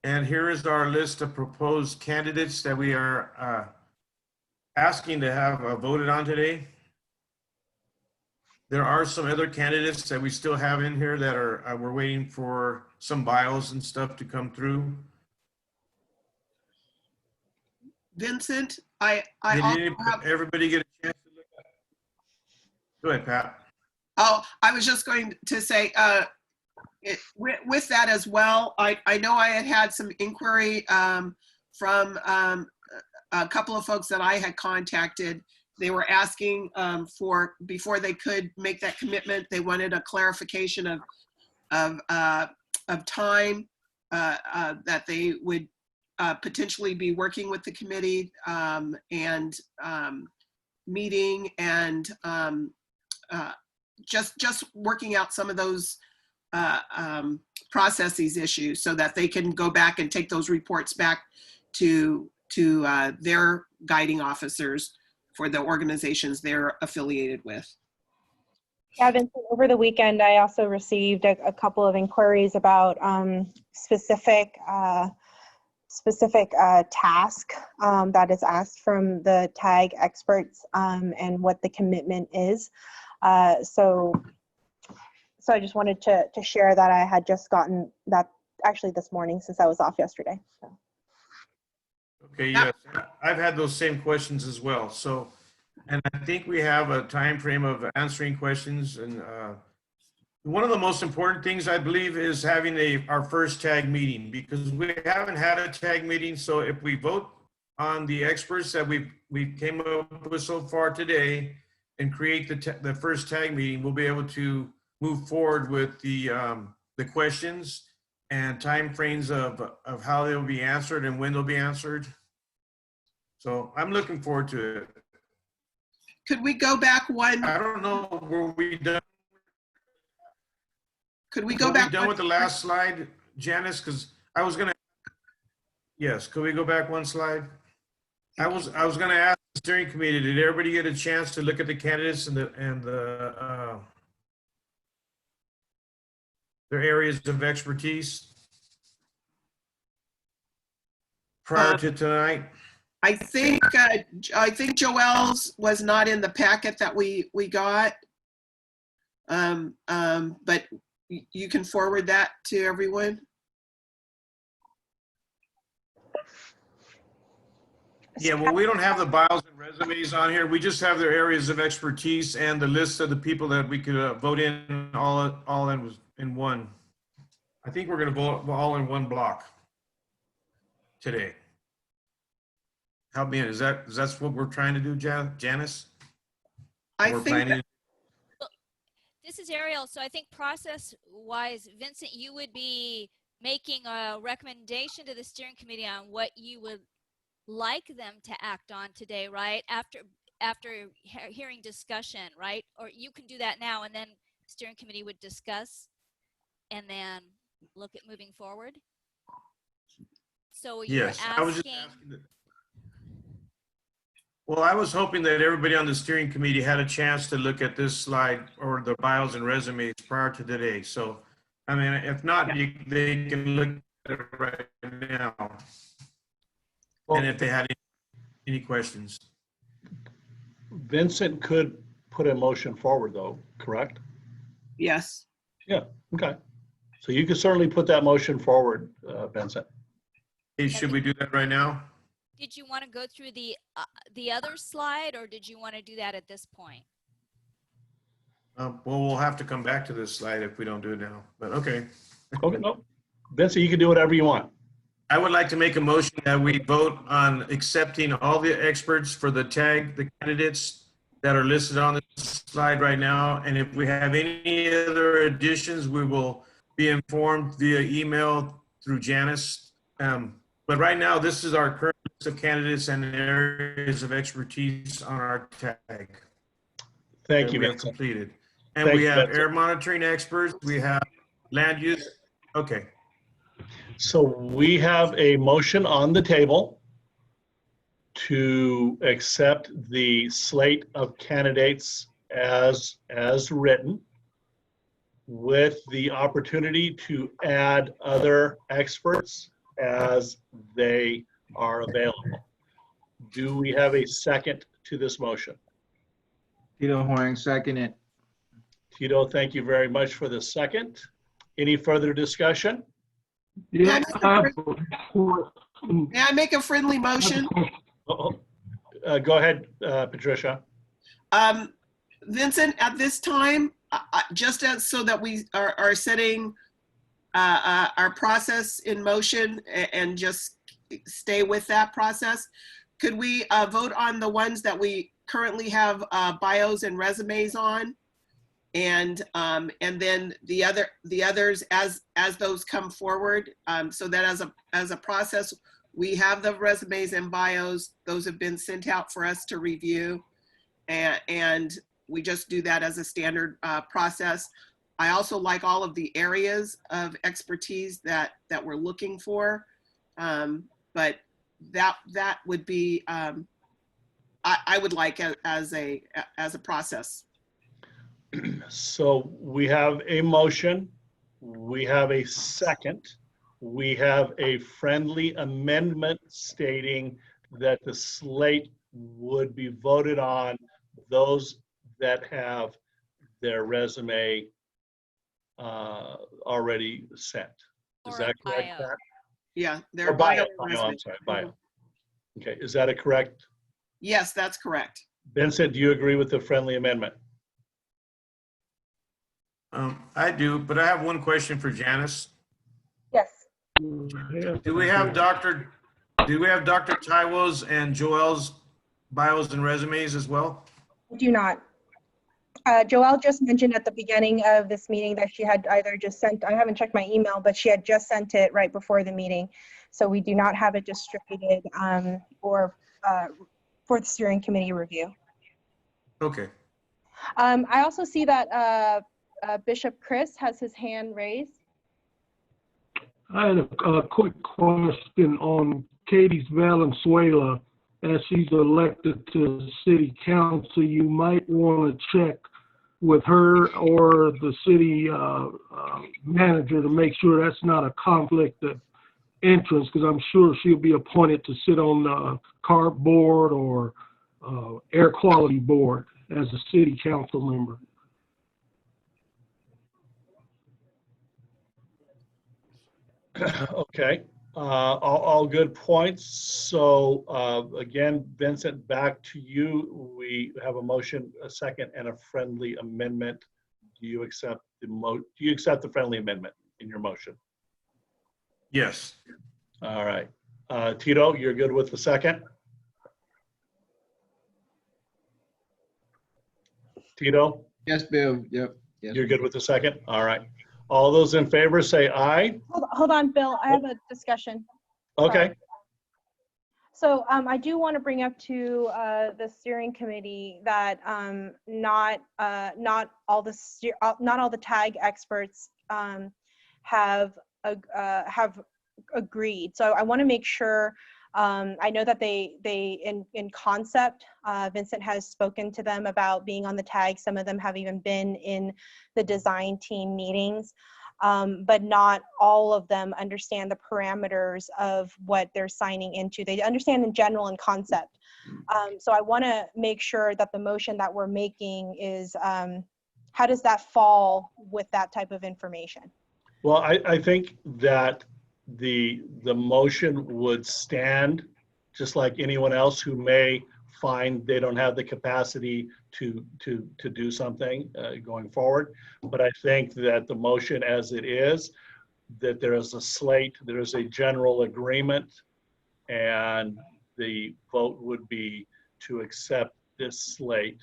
And here is our list of proposed candidates that we are asking to have voted on today. There are some other candidates that we still have in here that are, we're waiting for some bios and stuff to come through. Vincent, Did everybody get a chance to look at it? Go ahead, Pat. Oh, I was just going to say, with that as well, I know I had some inquiry from a couple of folks that I had contacted. They were asking for, before they could make that commitment, they wanted a clarification of time that they would potentially be working with the committee and meeting and just working out some of those processes issues so that they can go back and take those reports back to their guiding officers for the organizations they're affiliated with. Yeah, Vincent, over the weekend, I also received a couple of inquiries about specific task that is asked from the TAG experts and what the commitment is. So I just wanted to share that I had just gotten that actually this morning since I was off yesterday. So. Okay, yes, I've had those same questions as well. So, and I think we have a time frame of answering questions. And one of the most important things I believe is having our first TAG meeting, because we haven't had a TAG meeting. So if we vote on the experts that we came up with so far today and create the first TAG meeting, we'll be able to move forward with the questions and time frames of how they'll be answered and when they'll be answered. So I'm looking forward to it. Could we go back one? I don't know, were we done? Could we go back? Done with the last slide, Janice? Because I was gonna. Yes, could we go back one slide? I was gonna ask the steering committee. Did everybody get a chance to look at the candidates and their areas of expertise prior to tonight? I think Joelle's was not in the packet that we got, but you can forward that to everyone. Yeah, well, we don't have the bios and resumes on here. We just have their areas of expertise and the list of the people that we could vote in all in one. I think we're going to vote all in one block today. Help me, is that what we're trying to do, Janice? I think This is Ariel. So I think process-wise, Vincent, you would be making a recommendation to the steering committee on what you would like them to act on today, right? After hearing discussion, right? Or you can do that now, and then steering committee would discuss and then look at moving forward. So you're Yes, I was just asking. asking. Well, I was hoping that everybody on the steering committee had a chance to look at this slide or the bios and resumes prior to today. So, I mean, if not, they can look at it right now. And if they had any questions. Vincent could put a motion forward though, correct? Yes. Yeah, okay. So you can certainly put that motion forward, Vincent. Hey, should we do that right now? Did you want to go through the other slide, or did you want to do that at this point? Well, we'll have to come back to this slide if we don't do it now, but okay. Okay, no. Vincent, you can do whatever you want. I would like to make a motion that we vote on accepting all the experts for the candidates that are listed on the slide right now. And if we have any other additions, we will be informed via email through Janice. But right now, this is our current list of candidates and areas of expertise on our tag. Thank you, We have Vincent. completed. And Thank we you, have Vincent. air monitoring experts, we have land use. Okay. So we have a motion on the table to accept the slate of candidates as written, with the opportunity to add other experts as they are available. Do we have a second to this motion? Tito Hoang, second it. Tito, thank you very much for the second. Any further discussion? Yeah, May I make a friendly motion? Go ahead, Patricia. Vincent, at this time, just as so that we are setting our process in motion and just stay with that process, could we vote on the ones that we currently have bios and resumes on, and then the others as those come forward, so that as a process, we have the resumes and bios. Those have been sent out for us to review, and we just do that as a standard process. I also like all of the areas of expertise that we're looking for, but that would be I would like as a process. So we have a motion, we have a second, we have a friendly amendment stating that the slate would be voted on those that have their resume already sent. Is that correct, Pat? Yeah, Or their bio. bio. I'm sorry, bio. Okay, is that a correct? Yes, that's correct. Vincent, do you agree with the friendly amendment? I do, but I have one question for Janice. Yes. Do we have Dr. Taiwo's and Joel's bios and resumes as well? Do not. Joelle just mentioned at the beginning of this meeting that she had either just sent, I haven't checked my email, but she had just sent it right before the meeting. So we do not have it distributed or for the steering committee review. Okay. I also see that Bishop Chris has his hand raised. I had a quick question on Katie Valenzuela. As she's elected to city council, you might want to check with her or the city manager to make sure that's not a conflict of interest, because I'm sure she'll be appointed to sit on the CARB board or air quality board as a city council member. Okay, all good points. So again, Vincent, back to you. We have a motion, a second, and a friendly amendment. Do you accept the friendly amendment in your motion? Yes. All right. Tito, you're good with the second? Tito? Yes, Bill. Yep. Yes. You're good with the second? All right. All those in favor say aye. Hold on, Bill. I have a discussion. Okay. So I do want to bring up to the steering committee that not all the tag experts have agreed. So I want to make sure. I know that they in concept, Vincent has spoken to them about being on the tag. Some of them have even been in the design team meetings. But not all of them understand the parameters of what they're signing into. They understand in general and concept. So I want to make sure that the motion that we're making is, how does that fall with that type of information? Well, I think that the motion would stand, just like anyone else who may find they don't have the capacity to do something going forward. But I think that the motion as it is, that there is a slate, there is a general agreement, and the vote would be to accept this slate.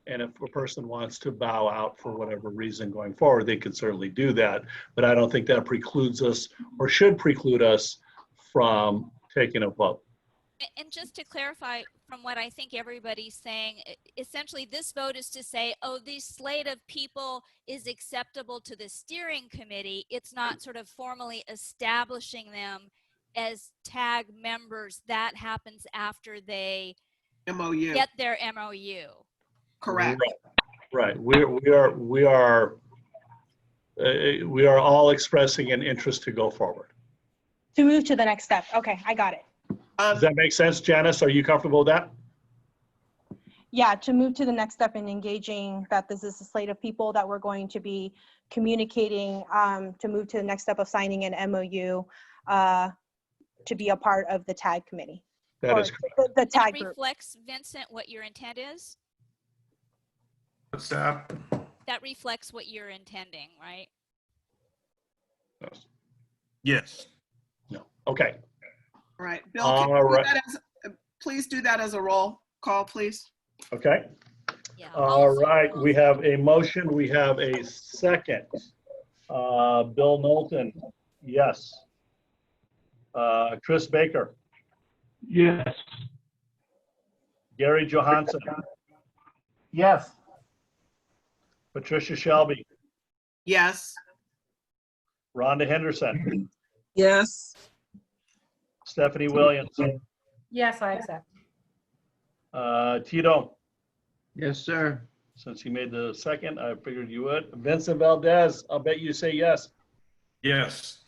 And if a person wants to bow out for whatever reason going forward, they can certainly do that. But I don't think that precludes us or should preclude us from taking a vote. And just to clarify from what I think everybody's saying, essentially this vote is to say, oh, this slate of people is acceptable to the steering committee. It's not sort of formally establishing them as tag members. That happens after they MOU. get their MOU. Correct. Right. We are all expressing an interest to go forward. To move to the next step. Okay, I got it. Does that make sense, Janice? Are you comfortable with that? Yeah, to move to the next step in engaging that this is a slate of people that we're going to be communicating, to move to the next step of signing an MOU to be a part of the tag committee. That is correct. The tag That group. reflects, Vincent, what your intent is? What's that? That reflects what you're intending, right? Yes. No. Okay. All right, Bill, All can you do right. that please do that as a roll call, please. Okay. Yeah. All right. We have a motion. We have a second. Bill Knowlton, yes. Chris Baker, Yes. Gary Johansson, Yes. Patricia Shelby, Yes. Rhonda Henderson, Yes. Stephanie Williams, Yes, I accept. Tito, Yes, sir. since you made the second, I figured you would. Vincent Valdez, I'll bet you say yes. Yes.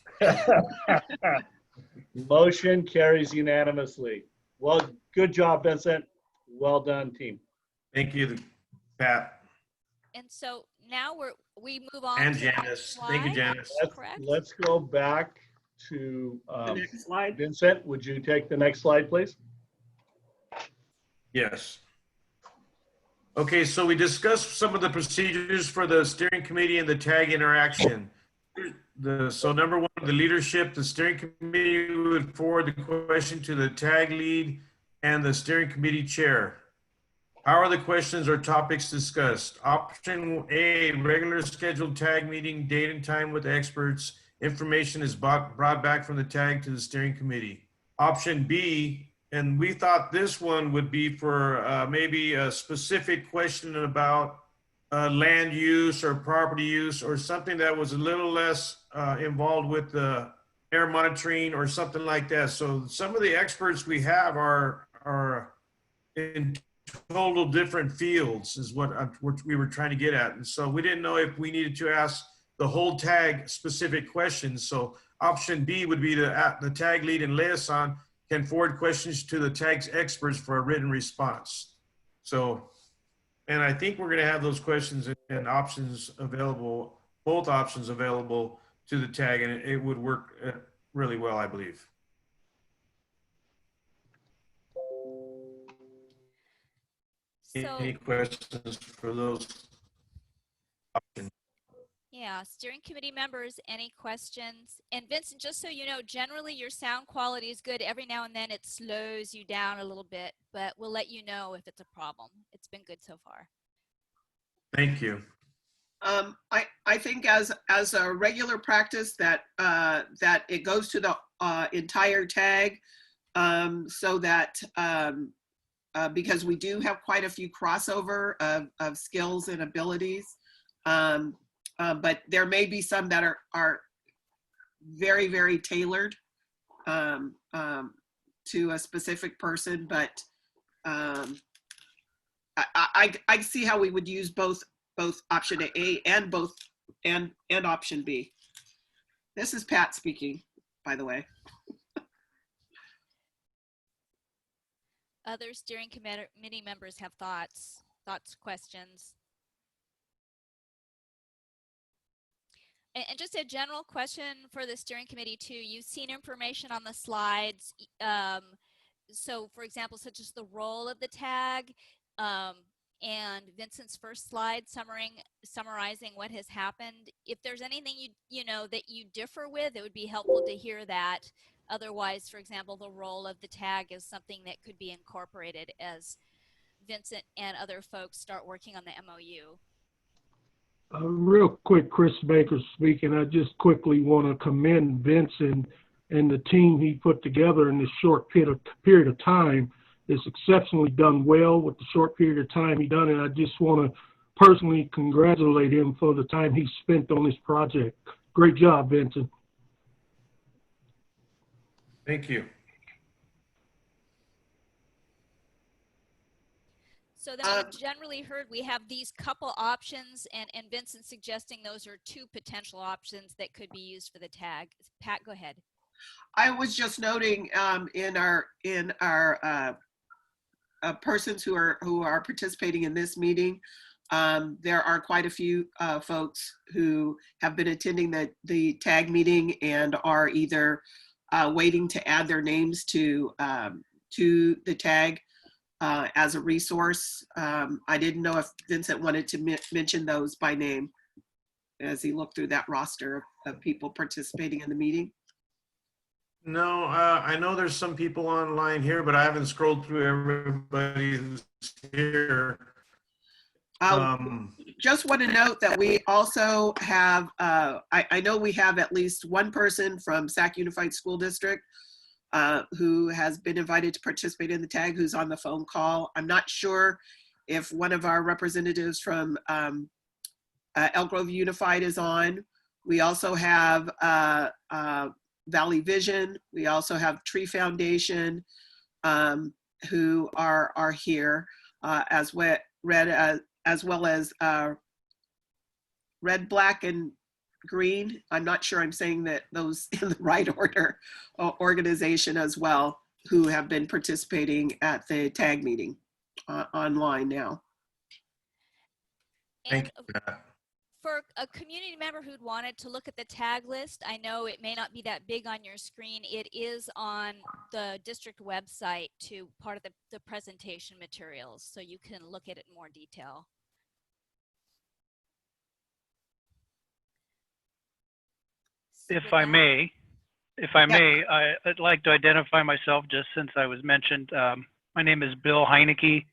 Motion carries unanimously. Well, good job, Vincent. Well done, team. Thank you, Pat And so now we move on and to the next Janice. Thank you, slide. Janice. Correct. Let's go back to The next slide. Vincent. Would you take the next slide, please? Yes. Okay, so we discussed some of the procedures for the steering committee and the tag interaction. So number one, the leadership, the steering committee would forward the question to the tag lead and the steering committee chair. How are the questions or topics discussed? Option A, regular scheduled tag meeting, date and time with experts. Information is brought back from the tag to the steering committee. Option B, and we thought this one would be for maybe a specific question about land use or property use or something that was a little less involved with the air monitoring or something like that. So some of the experts we have are in total different fields is what we were trying to get at. And so we didn't know if we needed to ask the whole tag specific questions. So option B would be the tag lead and liaison can forward questions to the tag's experts for a written response. So, and I think we're going to have those questions and options available, both options available to the tag, and it would work really well, I believe. So, Any questions for those options? yeah, steering committee members, any questions? And Vincent, just so you know, generally your sound quality is good. Every now and then it slows you down a little bit, but we'll let you know if it's a problem. It's been good so far. Thank you. I think as a regular practice that that it goes to the entire tag, so that because we do have quite a few crossover of skills and abilities, but there may be some that are very, very tailored to a specific person, but I see how we would use both option A and and option B. This is Pat speaking, by the way. Other steering committee members have thoughts, questions? And just a general question for the steering committee too. You've seen information on the slides. So for example, such as the role of the tag, and Vincent's first slide summarizing what has happened. If there's anything you know that you differ with, it would be helpful to hear that. Otherwise, for example, the role of the tag is something that could be incorporated as Vincent and other folks start working on the MOU. Real quick, Chris Baker speaking. I just quickly want to commend Vincent and the team he put together in this short period of time. It's exceptionally done well with the short period of time he done, and I just want to personally congratulate him for the time he spent on this project. Great job, Vincent. Thank you. So then we've generally heard we have these couple options, and Vincent suggesting those are two potential options that could be used for the tag. Pat, go ahead. I was just noting in our persons who are participating in this meeting, there are quite a few folks who have been attending the tag meeting and are either waiting to add their names to the tag as a resource. I didn't know if Vincent wanted to mention those by name as he looked through that roster of people participating in the meeting. No, I know there's some people online here, but I haven't scrolled through everybody who's here. Just want to note that we also have, I know we have at least one person from Sac Unified School District who has been invited to participate in the tag, who's on the phone call. I'm not sure if one of our representatives from Elk Grove Unified is on. We also have Valley Vision. We also have Tree Foundation who are here as well as Red, Black, and Green. I'm not sure I'm saying that those in the right order. Organization as well, who have been participating at the tag meeting online now. Thank you. For a community member who'd wanted to look at the tag list, I know it may not be that big on your screen. It is on the district website to part of the presentation materials, so you can look at it in more detail. If I may, I'd like to identify myself just since I was mentioned. My name is Bill Heineke,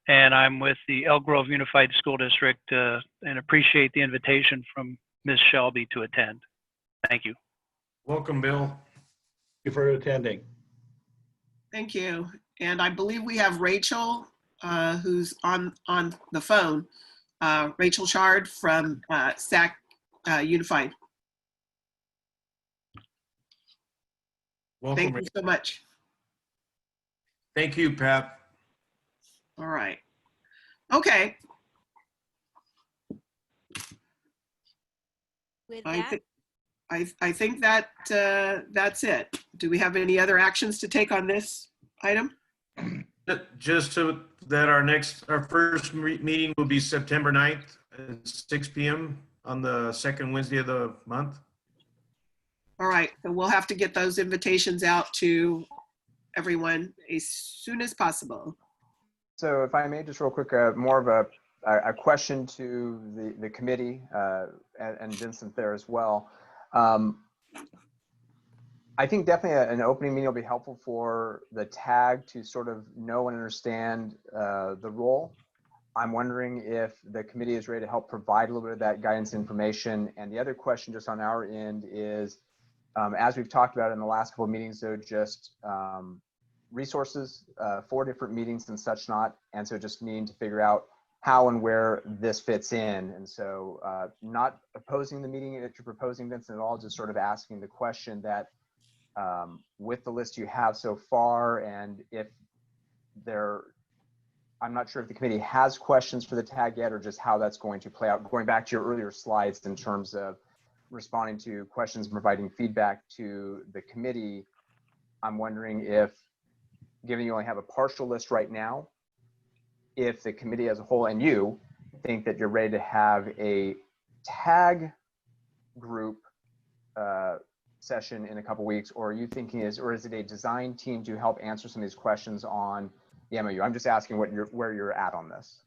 and I'm with the Elk Grove Unified School District, and appreciate the invitation from Ms. Shelby to attend. Thank you. Welcome, Bill. Thank you for attending. Thank you. And I believe we have Rachel, who's on the phone. Rachel Chard from SAC Unified. Welcome. Thank you so much. Thank you, Pat. All right. Okay. With that, I think that that's it. Do we have any other actions to take on this item? Just that our first meeting will be September 9th at 6 p.m. on the second Wednesday of the month. All right, so we'll have to get those invitations out to everyone as soon as possible. So if I may, just real quick, more of a question to the committee and Vincent there as well. I think definitely an opening meeting will be helpful for the tag to sort of know and understand the role I'm wondering if the committee is ready to help provide a little bit of that guidance information. And the other question just on our end is, as we've talked about in the last couple of meetings, though, just resources for different meetings and such not. And so just needing to figure out how and where this fits in. And so not opposing the meeting that you're proposing, Vincent, at all, just sort of asking the question that with the list you have so far, and if I'm not sure if the committee has questions for the tag yet, or just how that's going to play out. Going back to your earlier slides in terms of responding to questions and providing feedback to the committee, I'm wondering if, given you only have a partial list right now, if the committee as a whole and you think that you're ready to have a tag group session in a couple weeks, or are you thinking is it a design team to help answer some of these questions on the MOU? I'm just asking where you're at on this.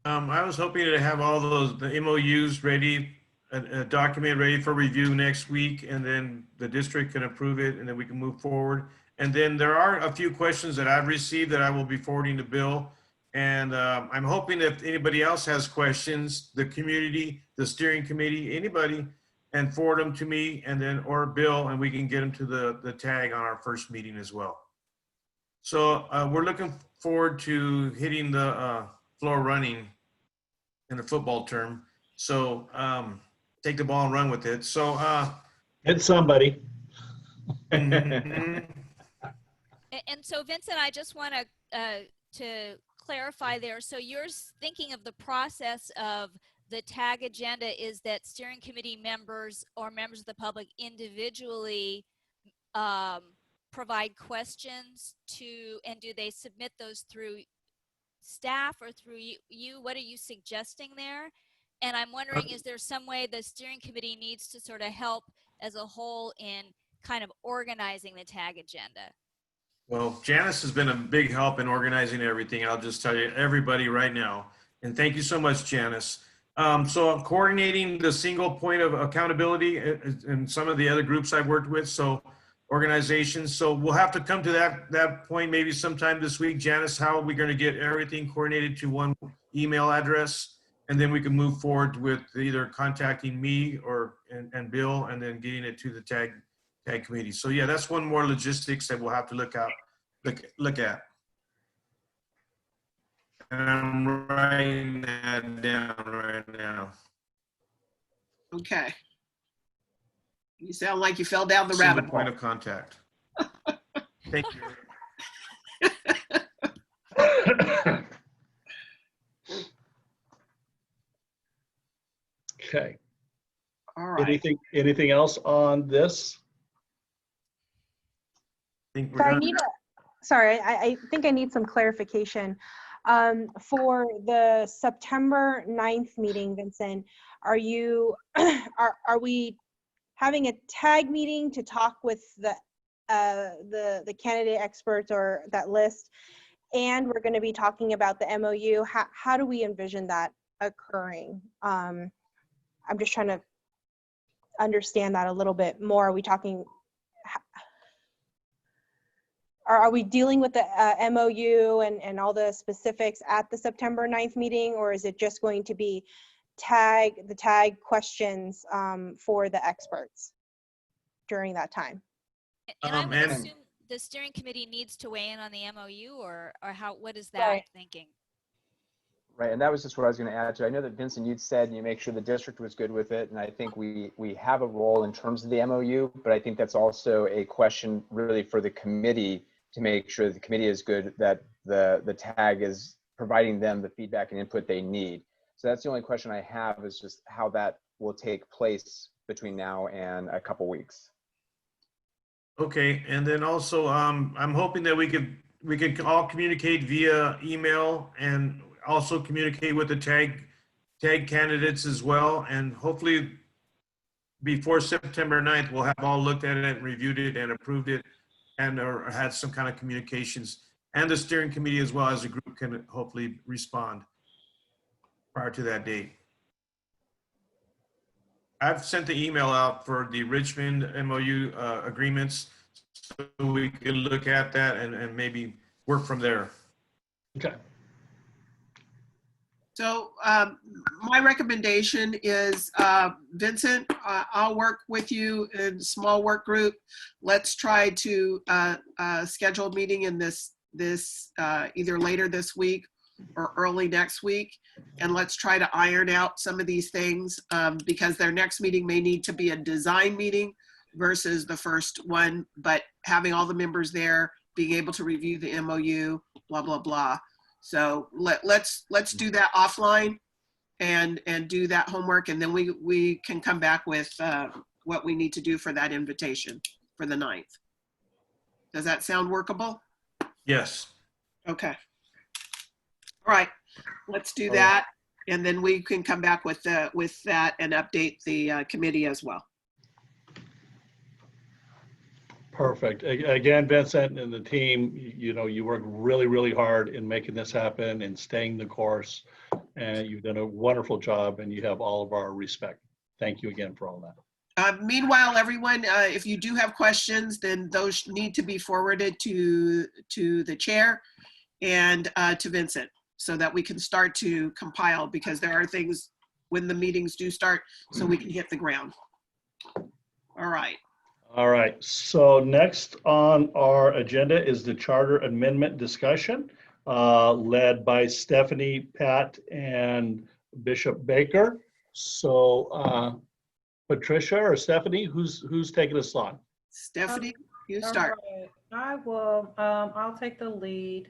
I was hoping to have all the MOUs ready, a document ready for review next week, and then the district can approve it, and then we can move forward. And then there are a few questions that I've received that I will be forwarding to Bill. And I'm hoping if anybody else has questions, the community, the steering committee, anybody, and forward them to me and then, or Bill, and we can get them to the tag on our first meeting as well. So we're looking forward to hitting the floor running in a football term. So take the ball and run with it. So hit somebody. And so, Vincent, I just want to clarify there. So you're thinking of the process of the tag agenda is that steering committee members or members of the public individually provide questions to, and do they submit those through staff or through you? What are you suggesting there? And I'm wondering, is there some way the steering committee needs to sort of help as a whole in kind of organizing the tag agenda? Well, Janice has been a big help in organizing everything. I'll just tell you, everybody right now. And thank you so much, Janice. So I'm coordinating the single point of accountability and some of the other groups I've worked with, so organizations. So we'll have to come to that point maybe sometime this week. Janice, how are we going to get everything coordinated to one email address? And then we can move forward with either contacting me or and Bill, and then getting it to the tag committee. So yeah, that's one more logistics that we'll have to look at. And I'm writing that down right now. Okay. You sound like you fell down the rabbit hole. Point of contact. Thank you. Okay. All right. Anything else on this? Sorry, I think I need some clarification. For the September 9th meeting, Vincent, are we having a tag meeting to talk with the candidate experts or that list, and we're going to be talking about the MOU? How do we envision that occurring? I'm just trying to understand that a little bit more. Are we talking? Are we dealing with the MOU and all the specifics at the September 9th meeting, or is it just going to be the tag questions for the experts during that time? And I would assume the steering committee needs to weigh in on the MOU, or what is that thinking? Right, and that was just what I was going to add to. I know that Vincent, you'd said you make sure the district was good with it, and I think we have a role in terms of the MOU, but I think that's also a question really for the committee to make sure the committee is good, that the tag is providing them the feedback and input they need. So that's the only question I have, is just how that will take place between now and a couple weeks. Okay, and then also I'm hoping that we could all communicate via email and also communicate with the tag candidates as well, and hopefully before September 9th we'll have all looked at it and reviewed it and approved it, and or had some kind of communications, and the steering committee as well as a group can hopefully respond prior to that date. I've sent the email out for the Richmond MOU agreements, so we can look at that and maybe work from there. Okay. So my recommendation is, Vincent, I'll work with you in small work group. Let's try to schedule a meeting in this either later this week or early next week. And let's try to iron out some of these things because their next meeting may need to be a design meeting versus the first one, but having all the members there, being able to review the MOU, blah, blah, blah. So let's do that offline and do that homework, and then we can come back with what we need to do for that invitation for the 9th. Does that sound workable? Yes. Okay. All right, let's do that, and then we can come back with that and update the committee as well. Perfect. Again, Vincent and the team, you work really, really hard in making this happen and staying the course. And you've done a wonderful job, and you have all of our respect. Thank you again for all that. Meanwhile, everyone, if you do have questions, then those need to be forwarded to the chair and to Vincent so that we can start to compile, because there are things when the meetings do start so we can hit the ground. All right. All right, so next on our agenda is the charter amendment discussion led by Stephanie, Pat, and Bishop Baker. So Patricia or Stephanie, who's taking us on? Stephanie, you start. Right. I will, I'll take the lead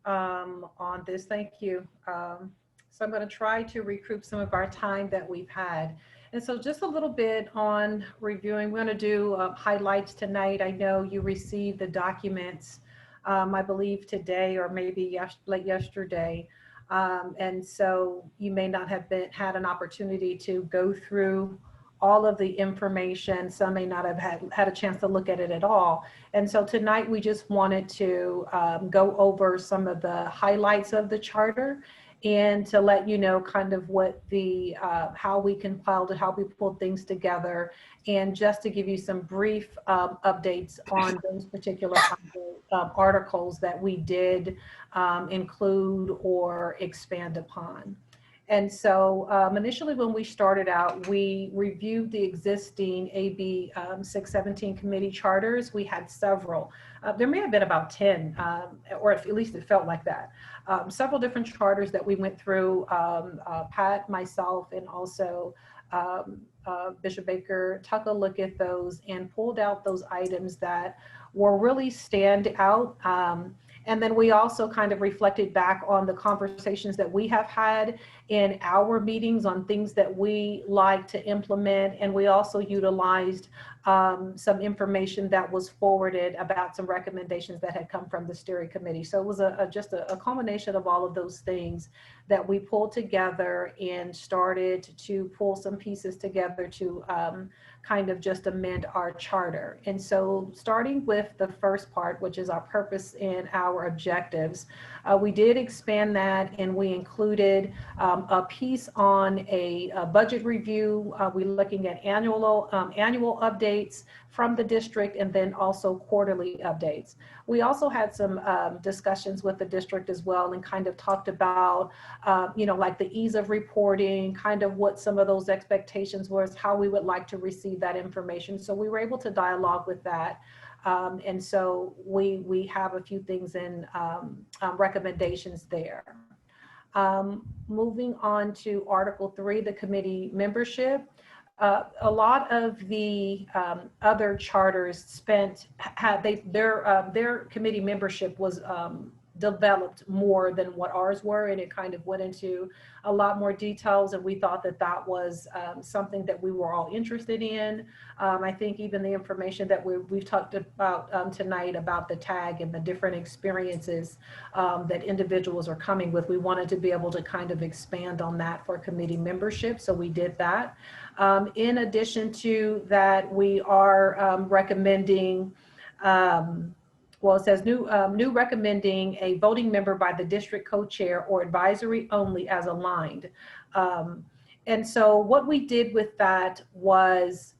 on this. Thank you. So I'm going to try to recoup some of our time that we've had. And so just a little bit on reviewing. We're going to do highlights tonight. I know you received the documents, I believe today or maybe late yesterday. And so you may not have had an opportunity to go through all of the information. Some may not have had a chance to look at it at all. And so tonight we just wanted to go over some of the highlights of the charter and to let you know kind of what the, how we compiled it, how we pulled things together, and just to give you some brief updates on those particular articles that we did include or expand upon. And so initially when we started out, we reviewed the existing AB 617 committee charters. We had several. There may have been about 10, or at least it felt like that. Several different charters that we went through, Pat, myself, and also Bishop Baker took a look at those and pulled out those items that were really stand out. And then we also kind of reflected back on the conversations that we have had in our meetings on things that we like to implement. And we also utilized some information that was forwarded about some recommendations that had come from the steering committee. So it was just a culmination of all of those things that we pulled together and started to pull some pieces together to kind of just amend our charter. And so starting with the first part, which is our purpose and our objectives, we did expand that, and we included a piece on a budget review. We're looking at annual updates from the district, and then also quarterly updates. We also had some discussions with the district as well, and kind of talked about, like the ease of reporting, kind of what some of those expectations was, how we would like to receive that information. So we were able to dialogue with that. And so we have a few things in recommendations there. Moving on to Article 3, the committee membership. A lot of the other charters their committee membership was developed more than what ours were, and it kind of went into a lot more details, and we thought that that was something that we were all interested in. I think even the information that we've talked about tonight about the tag and the different experiences that individuals are coming with, we wanted to be able to kind of expand on that for committee membership, so we did that. In addition to that, we are recommending well, it says new recommending a voting member by the district co-chair or advisory only as aligned. And so what we did with that was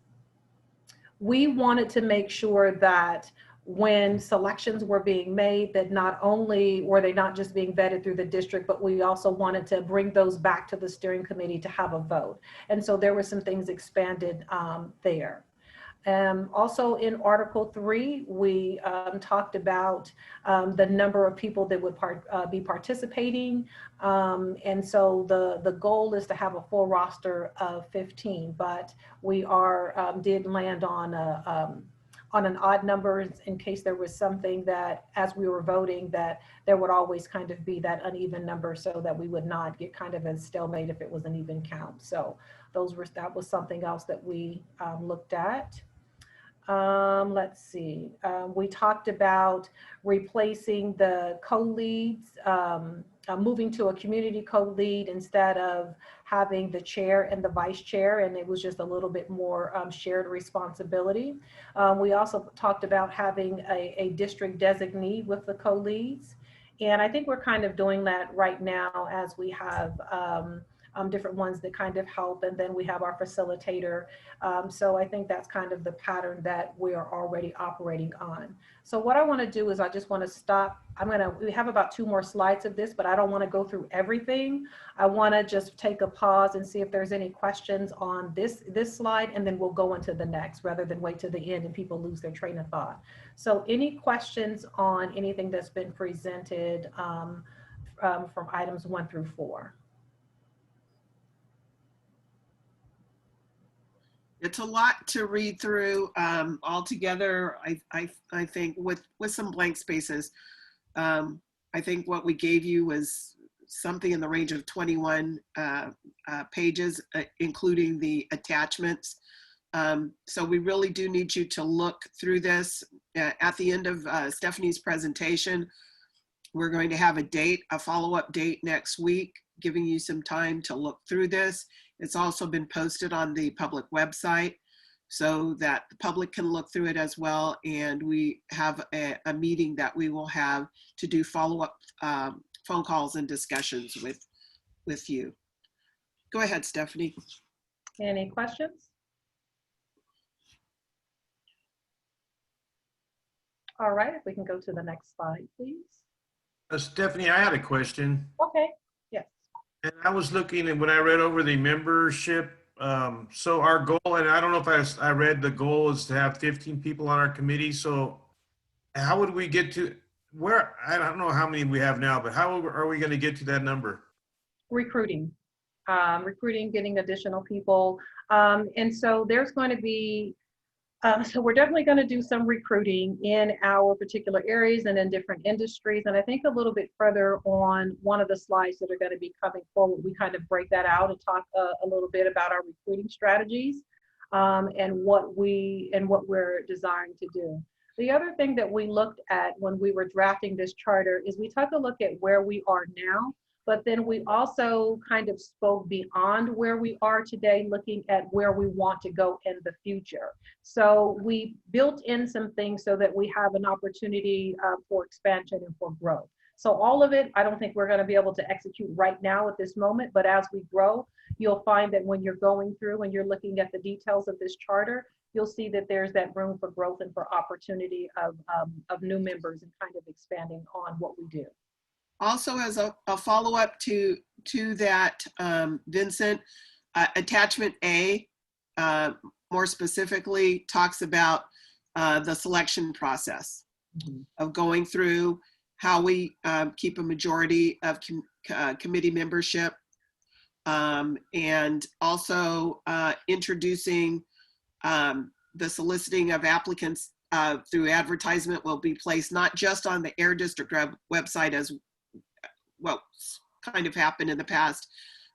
we wanted to make sure that when selections were being made, that not only were they not just being vetted through the district, but we also wanted to bring those back to the steering committee to have a vote. And so there were some things expanded there. Also in Article 3, we talked about the number of people that would be participating. And so the goal is to have a full roster of 15, but we did land on an odd number in case there was something that, as we were voting, that there would always kind of be that uneven number, so that we would not get kind of a stalemate if it was an even count. So that was something else that we looked at. Let's see. We talked about replacing the co-leads, moving to a community co-lead instead of having the chair and the vice chair, and it was just a little bit more shared responsibility. We also talked about having a district designee with the co-leads, and I think we're kind of doing that right now, as we have different ones that kind of help, and then we have our facilitator. So I think that's kind of the pattern that we are already operating on. So what I want to do is I just want to stop. We have about 2 more slides of this, but I don't want to go through everything. I want to just take a pause and see if there's any questions on this slide, and then we'll go into the next, rather than wait to the end and people lose their train of thought. So any questions on anything that's been presented from items 1 through 4? It's a lot to read through altogether. I think with some blank spaces. I think what we gave you was something in the range of 21 pages, including the attachments. So we really do need you to look through this. At the end of Stephanie's presentation, we're going to have a follow-up date next week, giving you some time to look through this. It's also been posted on the public website so that the public can look through it as well. And we have a meeting that we will have to do follow-up phone calls and discussions with you. Go ahead, Stephanie. Any questions? All right, if we can go to the next slide, please. Stephanie, I had a question. Okay, yes. And I was looking, and when I read over the membership, so our goal, and I don't know if I read the goal is to have 15 people on our committee. So how would we get to where? I don't know how many we have now, but how are we going to get to that number? Recruiting, getting additional people. And so there's going to be, so we're definitely going to do some recruiting in our particular areas and in different industries. And I think a little bit further on one of the slides that are going to be coming forward, we kind of break that out and talk a little bit about our recruiting strategies and what we're desiring to do. The other thing that we looked at when we were drafting this charter is we took a look at where we are now, but then we also kind of spoke beyond where we are today, looking at where we want to go in the future. So we built in some things so that we have an opportunity for expansion and for growth. So all of it, I don't think we're going to be able to execute right now at this moment, but as we grow, you'll find that when you're going through and you're looking at the details of this charter, you'll see that there's that room for growth and for opportunity of new members and kind of expanding on what we do. Also, as a follow-up to that, Vincent, attachment A more specifically talks about the selection process of going through how we keep a majority of committee membership, and also introducing the soliciting of applicants through advertisement will be placed not just on the Air District website as well kind of happened in the past,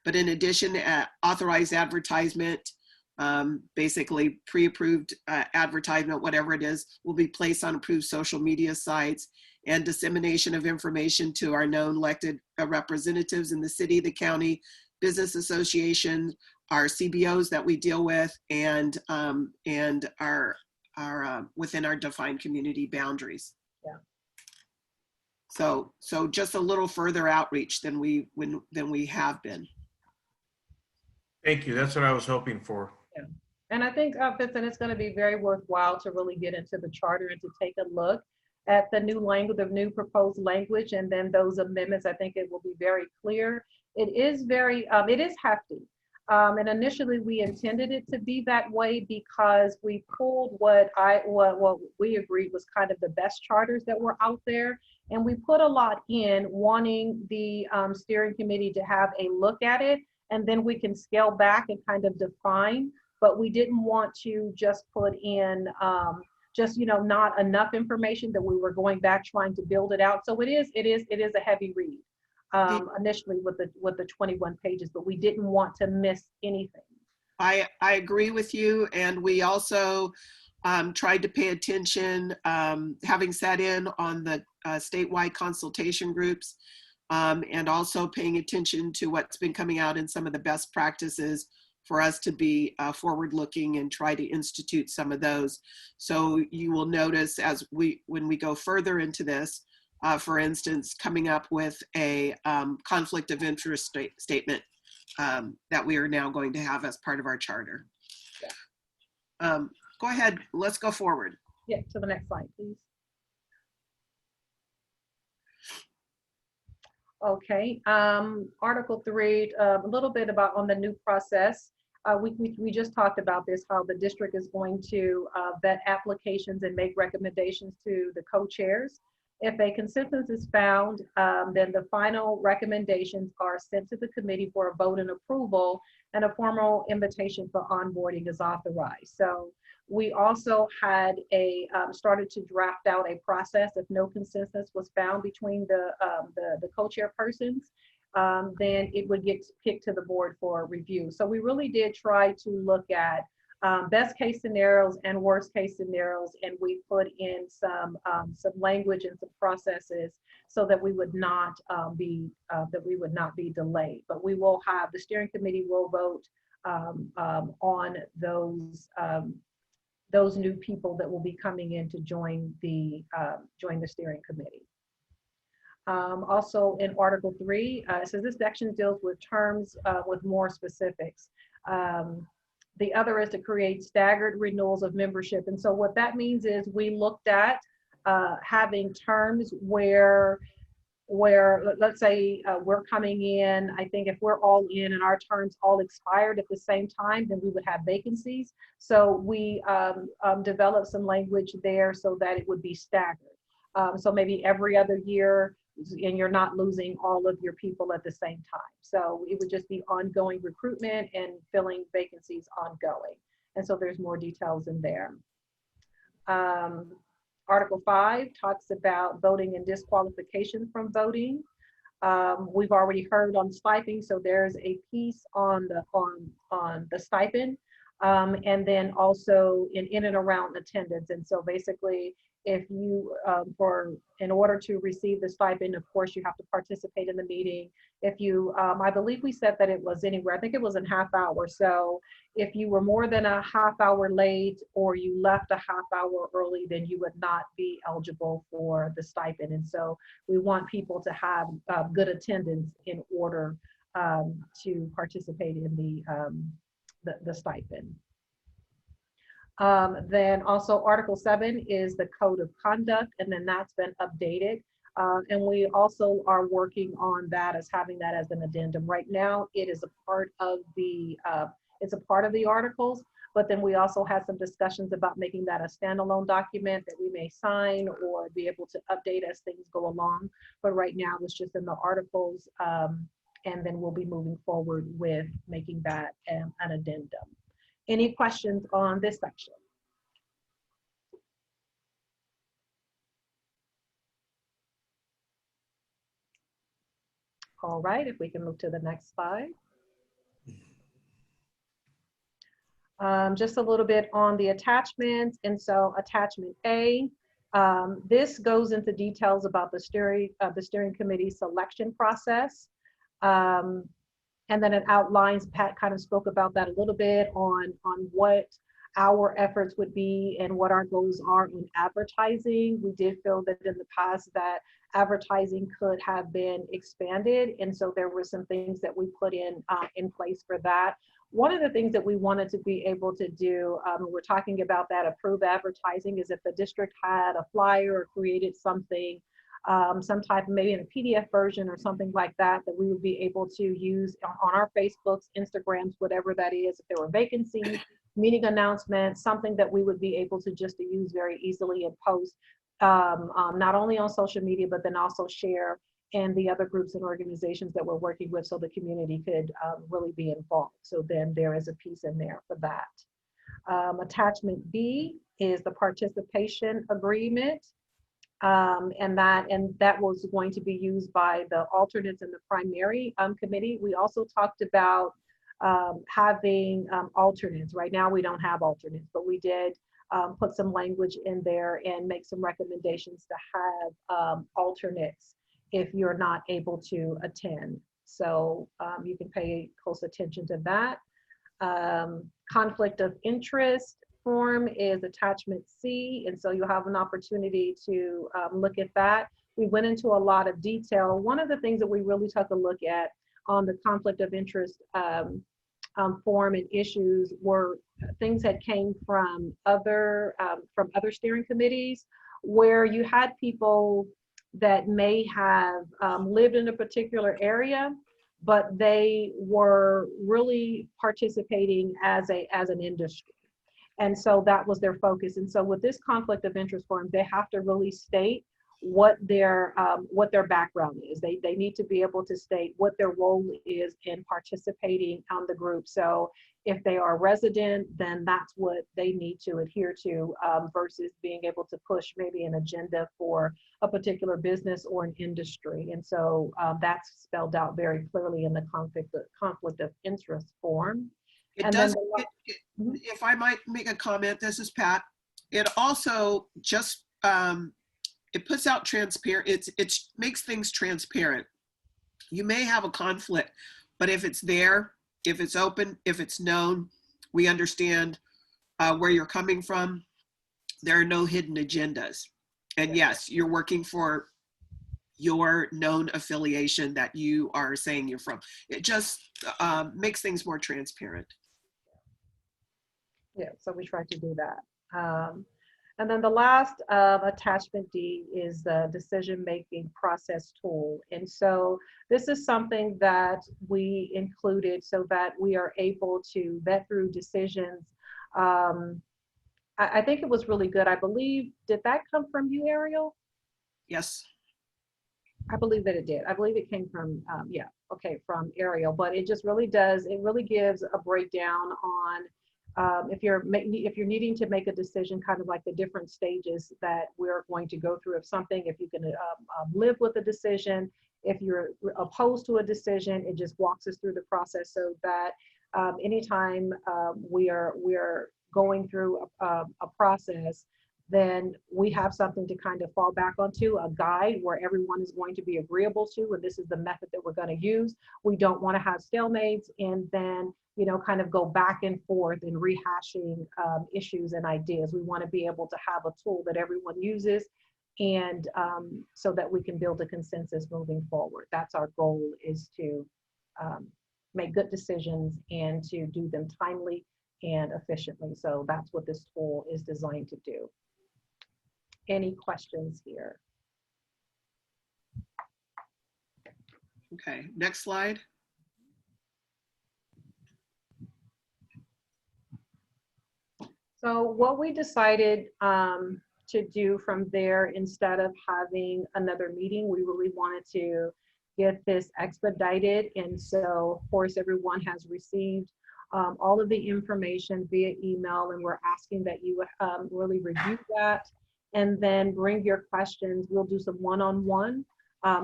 but in addition, authorized advertisement, basically pre-approved advertisement, whatever it is, will be placed on approved social media sites, and dissemination of information to our known elected representatives in the city, the county, business association, our CBOs that we deal with, and our within our defined community boundaries. Yeah. So just a little further outreach than we have been. Thank you. That's what I was hoping for. Yeah. And I think, Vincent, it's going to be very worthwhile to really get into the charter and to take a look at the new language, the new proposed language, and then those amendments. I think it will be very clear. It is very, it is hefty. And initially we intended it to be that way because we pulled what we agreed was kind of the best charters that were out there. And we put a lot in wanting the steering committee to have a look at it, and then we can scale back and kind of define, but we didn't want to just put in not enough information that we were going back trying to build it out. So it is a heavy read. Initially with the 21 pages, but we didn't want to miss anything. I agree with you, and we also tried to pay attention, having sat in on the statewide consultation groups, and also paying attention to what's been coming out in some of the best practices for us to be forward-looking and try to institute some of those. So you will notice when we go further into this, for instance, coming up with a conflict of interest statement that we are now going to have as part of our charter. Go ahead, let's go forward. Yeah, to the next slide, please. Okay, Article 3, a little bit about on the new process. We just talked about this, how the district is going to vet applications and make recommendations to the co-chairs. If a consensus is found, then the final recommendations are sent to the committee for a vote and approval, and a invitation for onboarding is authorized. So we also had started to draft out a process. If no consensus was found between the co-chairpersons, then it would get kicked to the board for review. So we really did try to look at best case scenarios and worst case scenarios, and we put in some language and some processes so that we would not be delayed. But we will have the steering committee will vote on those new people that will be coming in to join the steering committee. Also in Article 3, it says this section deals with terms with more specifics. The other is to create staggered renewals of membership. And so what that means is we looked at having terms where let's say we're coming in, I think if we're all in and our terms all expired at the same time, then we would have vacancies. So we developed some language there so that it would be staggered. So maybe every other year, and you're not losing all of your people at the same time. So it would just be ongoing recruitment and filling vacancies ongoing. And so there's more details in there. Article 5 talks about voting and disqualification from voting. We've already heard on stipend, so there's a piece on the stipend, and then also in and around attendance. And so basically, if you, in order to receive the stipend, of course, you have to participate in the meeting. If you, I believe we said that it was anywhere, I think it was in half hour. So if you were more than a half hour late or you left a half hour early, then you would not be eligible for the stipend. And so we want people to have good attendance in order to participate in the stipend. Then also Article 7 is the code of conduct, and then that's been updated. And we also are working on that as having that as an addendum. Right now, it is a part of the articles, but then we also had some discussions about making that a standalone document that we may sign or be able to update as things go along. But right now it's just in the articles, and then we'll be moving forward with making that an addendum. Any questions on this section? All right, if we can move to the next slide. Just a little bit on the attachments. And so attachment A, this goes into details about the steering committee selection process. And then it outlines, Pat kind of spoke about that a little bit on what our efforts would be and what our goals are in advertising. We did feel that in the past that advertising could have been expanded. And so there were some things that we put in place for that. One of the things that we wanted to be able to do, we're talking about that approved advertising, is if the district had a flyer or created something, some type of maybe in a PDF version or something like that, that we would be able to use on our Facebooks, Instagrams, whatever that is. If there were vacancies, meeting announcements, something that we would be able to just to use very easily and post, not only on social media, but then also share in the other groups and organizations that we're working with, so the community could really be involved. So then there is a piece in there for that. Attachment B is the participation agreement. And that was going to be used by the alternates in the primary committee. We also talked about having alternates. Right now we don't have alternates, but we did put some language in there and make some recommendations to have alternates if you're not able to attend. So you can pay close attention to that. Conflict of interest form is attachment C, and so you'll have an opportunity to look at that. We went into a lot of detail. One of the things that we really took a look at on the conflict of interest form and issues were things that came from other steering committees, where you had people that may have lived in a particular area, but they were really participating as an industry. And so that was their focus. And so with this conflict of interest form, they have to really state what their background is. They need to be able to state what their role is in participating on the group. So if they are a resident, then that's what they need to adhere to, versus being able to push maybe an agenda for a particular business or an industry. And so that's spelled out very clearly in the conflict of interest form. It does, if I might make a comment, this is Pat. It also just, it puts out transparent, it makes things transparent. You may have a conflict, but if it's there, if it's open, if it's known, we understand where you're coming from. There are no hidden agendas. And yes, you're working for your known affiliation that you are saying you're from. It just makes things more transparent. Yeah, so we try to do that. And then the last attachment D is the decision-making process tool. And so this is something that we included so that we are able to vet through decisions. I think it was really good. I believe, did that come from you, Ariel? Yes. I believe that it did. I believe it came from, from Ariel, but it just really does, it really gives a breakdown on if you're needing to make a decision, kind of like the different stages that we're going to go through of something. If you can live with a decision, if you're opposed to a decision, it just walks us through the process so that anytime we are going through a process, then we have something to kind of fall back onto, a guide where everyone is going to be agreeable to, and this is the method that we're going to use. We don't want to have stalemates and then, kind of go back and forth and rehashing issues and ideas. We want to be able to have a tool that everyone uses, and so that we can build a consensus moving forward. That's our goal, is to make good decisions and to do them timely and efficiently. So that's what this tool is designed to do. Any questions here? Okay, next slide. So what we decided to do from there, instead of having another meeting, we really wanted to get this expedited. And so, of course, everyone has received all of the information via email, and we're asking that you really review that and then bring your questions. We'll do some one-on-one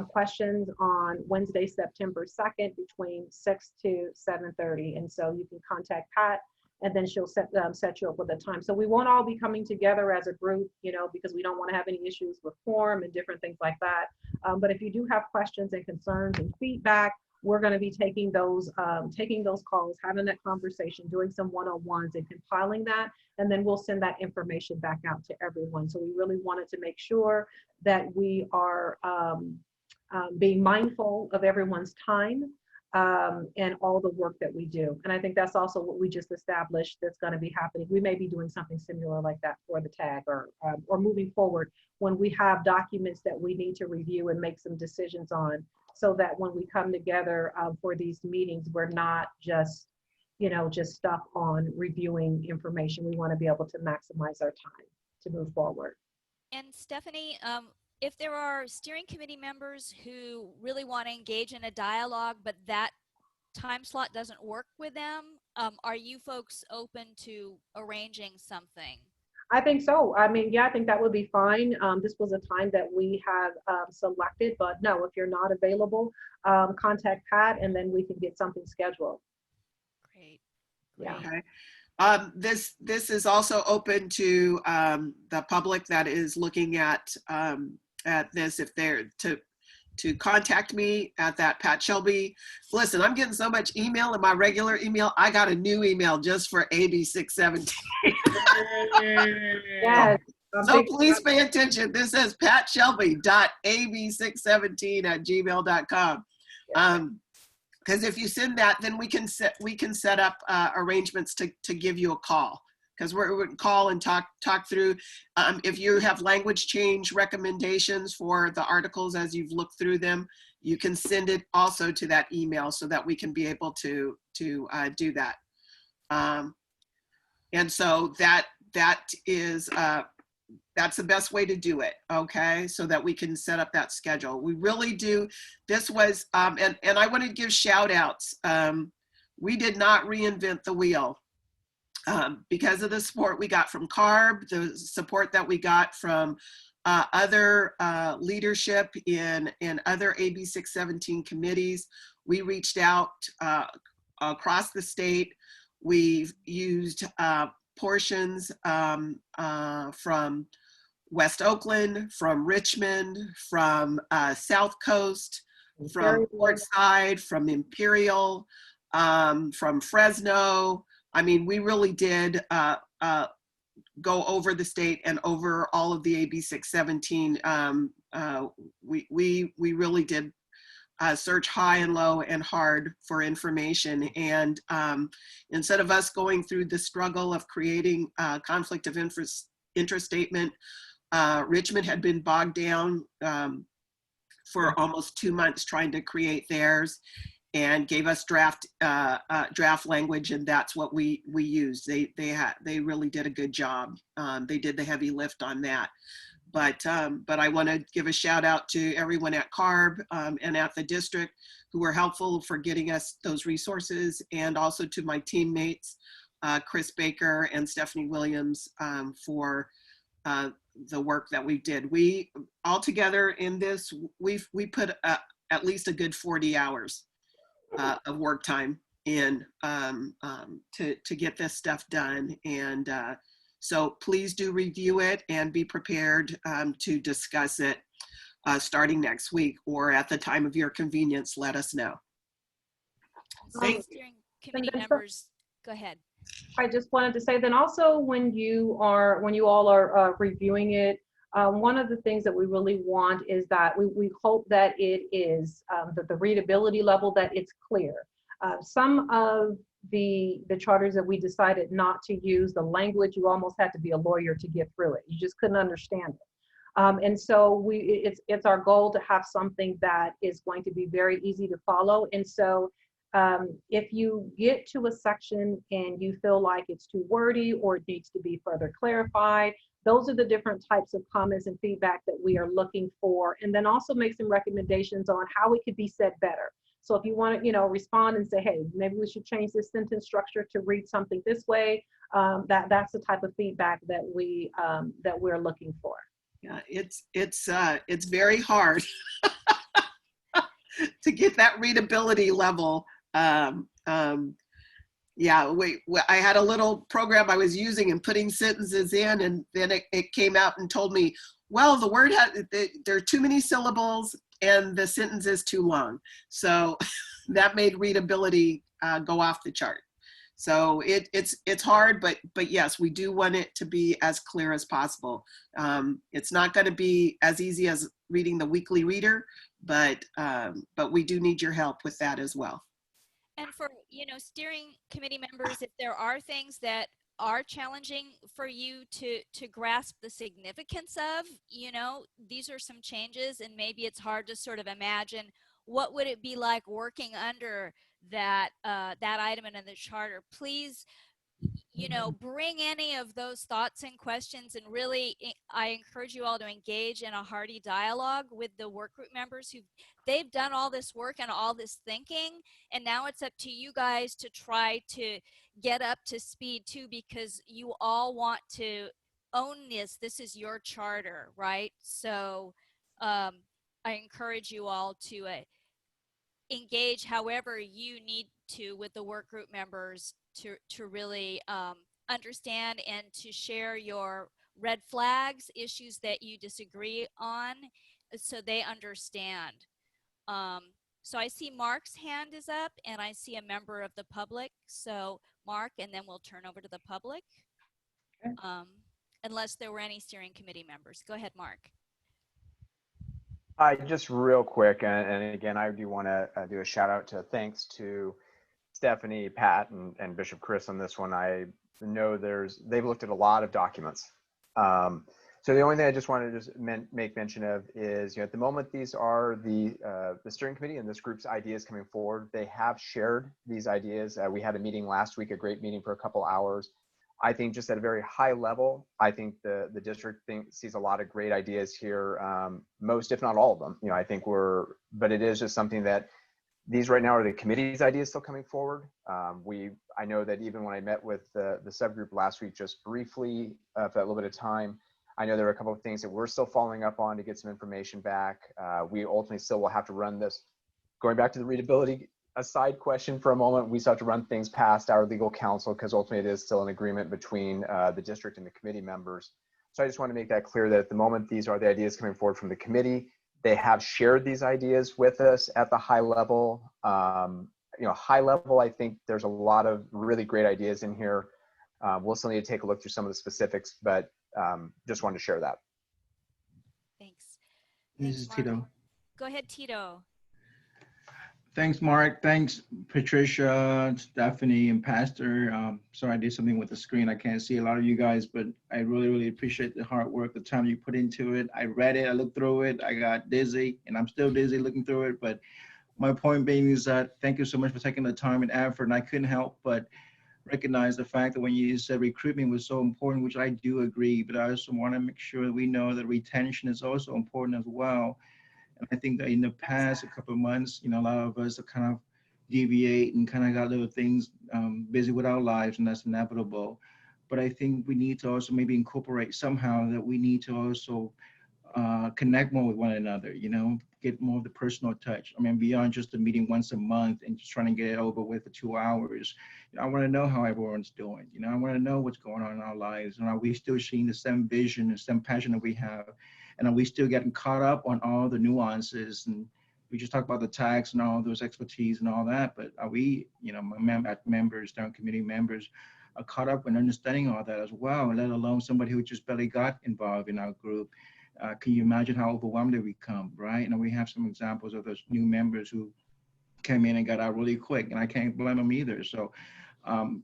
questions on Wednesday, September 2nd between 6 to 7:30. And so you can contact Pat, and then she'll set you up with a time. So we won't all be coming together as a group, because we don't want to have any issues with quorum and different things like that. But if you do have questions and concerns and feedback, we're going to be taking those calls, having that conversation, doing some one-on-ones and compiling that, and then we'll send that information back out to everyone. So we really wanted to make sure that we are being mindful of everyone's time and all the work that we do. And I think that's also what we just established that's going to be happening. We may be doing something similar like that for the tag or moving forward when we have documents that we need to review and make some decisions on, so that when we come together for these meetings, we're not just stuck on reviewing information. We want to be able to maximize our time to move forward. And Stephanie, if there are steering committee members who really want to engage in a dialogue, but that time slot doesn't work with them, are you folks open to arranging something? I think so. I mean, yeah, I think that would be fine. This was a time that we have selected, but no, if you're not available, contact Pat and then we can get something scheduled. Great. Yeah. Okay. This is also open to the public that is looking at this, if they're to contact me at that Pat Shelby. Listen, I'm getting so much email in my regular email. I got a new email just for AB 617. Yes. So please pay attention. This says patshelby.ab617@gmail.com. Because if you send that, then we can set up arrangements to give you a call. Because we would call and talk through if you have language change recommendations for the articles as you've looked through them, you can send it also to that email so that we can be able to do that. And so that's the best way to do it, okay? So that we can set up that schedule. We really do. This was, and I want to give shout outs. We did not reinvent the wheel. Because of the support we got from CARB, the support that we got from other leadership in other AB 617 committees, we reached out across the state. We've used portions from West Oakland, from Richmond, from South Coast, from Portside, from Imperial, from Fresno. I mean, we really did go over the state and over all of the AB 617. We really did search high and low and hard for information. And instead of us going through the struggle of creating a conflict of interest statement, Richmond had been bogged down for almost 2 months trying to create theirs, and gave us draft language, and that's what we used. They really did a good job. They did the heavy lift on that. But I want to give a shout out to everyone at CARB and at the district who were helpful for getting us those resources, and also to my teammates, Chris Baker and Stephanie Williams, for the work that we did. We all together in this, we put at least a good 40 hours of work time in to get this stuff done. And so please do review it and be prepared to discuss it starting next week, or at the time of your convenience, let us know. Steering committee members, go ahead. I just wanted to say, then also when you all are reviewing it, one of the things that we really want is that we hope that it is that the readability level, that it's clear. Some of the charters that we decided not to use, the language, you almost had to be a lawyer to get through it. You just couldn't understand it. And so it's our goal to have something that is going to be very easy to follow. And so if you get to a section and you feel like it's too wordy or it needs to be further clarified, those are the different types of comments and feedback that we are looking for. And then also make some recommendations on how it could be said better. So if you want to, respond and say, hey, maybe we should change this sentence structure to read something this way, that's the type of feedback that we're looking for. Yeah, it's very hard to get that readability level. Yeah, I had a little program I was using and putting sentences in, and then it came out and told me, well, the word there are too many syllables and the sentence is too long. So that made readability go off the chart. So it's hard, but yes, we do want it to be as clear as possible. It's not going to be as easy as reading the weekly reader, but we do need your help with that as well. And for, steering committee members, if there are things that are challenging for you to grasp the significance of, these are some changes, and maybe it's hard to sort of imagine what would it be like working under that item in the charter. Please, bring any of those thoughts and questions, and really, I encourage you all to engage in a hearty dialogue with the work group members they've done all this work and all this thinking, and now it's up to you guys to try to get up to speed too, because you all want to own this. This is your charter, right? So I encourage you all to engage however you need to with the work group members to really understand and to share your red flags, issues that you disagree on, so they understand. So I see Mark's hand is up, and I see a member of the public. So Mark, and then we'll turn over to the public. Okay. Unless there were any steering committee members. Go ahead, Mark. Just real quick, and again, I do want to do a shout out to thanks to Stephanie, Pat, and Bishop Chris on this one. I know they've looked at a lot of documents. So the only thing I just wanted to make mention of is, at the moment, these are the steering committee and this group's ideas coming forward. They have shared these ideas. We had a meeting last week, a great meeting for a couple hours. I think just at a very high level, I think the district sees a lot of great ideas here. Most, if not all of them, I think but it is just something that these right now are the committee's ideas still coming forward. I know that even when I met with the subgroup last week, just briefly for that little bit of time, I know there were a couple of things that we're still following up on to get some information back. We ultimately still will have to run this. Going back to the readability, a side question for a moment, we still have to run things past our legal counsel because ultimately it is still an agreement between the district and the committee members. So I just want to make that clear that at the moment, these are the ideas coming forward from the committee. They have shared these ideas with us at the high level. High level, I think there's a lot of really great ideas in here. We'll still need to take a look through some of the specifics, but just wanted to share that. Thanks. This is Tito. Go ahead, Tito. Thanks, Mark. Thanks, Patricia, Stephanie, and Pastor. Sorry, I did something with the screen. I can't see a lot of you guys, but I really, really appreciate the hard work, the time you put into it. I read it, I looked through it, I got dizzy, and I'm still dizzy looking through it. But my point being is that thank you so much for taking the time and effort. And I couldn't help but recognize the fact that when you said recruitment was so important, which I do agree, but I also want to make sure that we know that retention is also important as well. And I think that in the past a couple of months, a lot of us have kind of deviate and kind of got little things busy with our lives, and that's inevitable. But I think we need to also maybe incorporate somehow that we need to also connect more with one another, get more of the personal touch. I mean, beyond just a meeting once a month and just trying to get it over with for 2 hours. I want to know how everyone's doing. I want to know what's going on in our lives. And are we still seeing the same vision and same passion that we have? And are we still getting caught up on all the nuances? And we just talked about the tax and all those expertise and all that, but are we, members, steering committee members, are caught up in understanding all that as well, let alone somebody who just barely got involved in our group? Can you imagine how overwhelmed they become, right? And we have some examples of those new members who came in and got out really quick, and I can't blame them either. So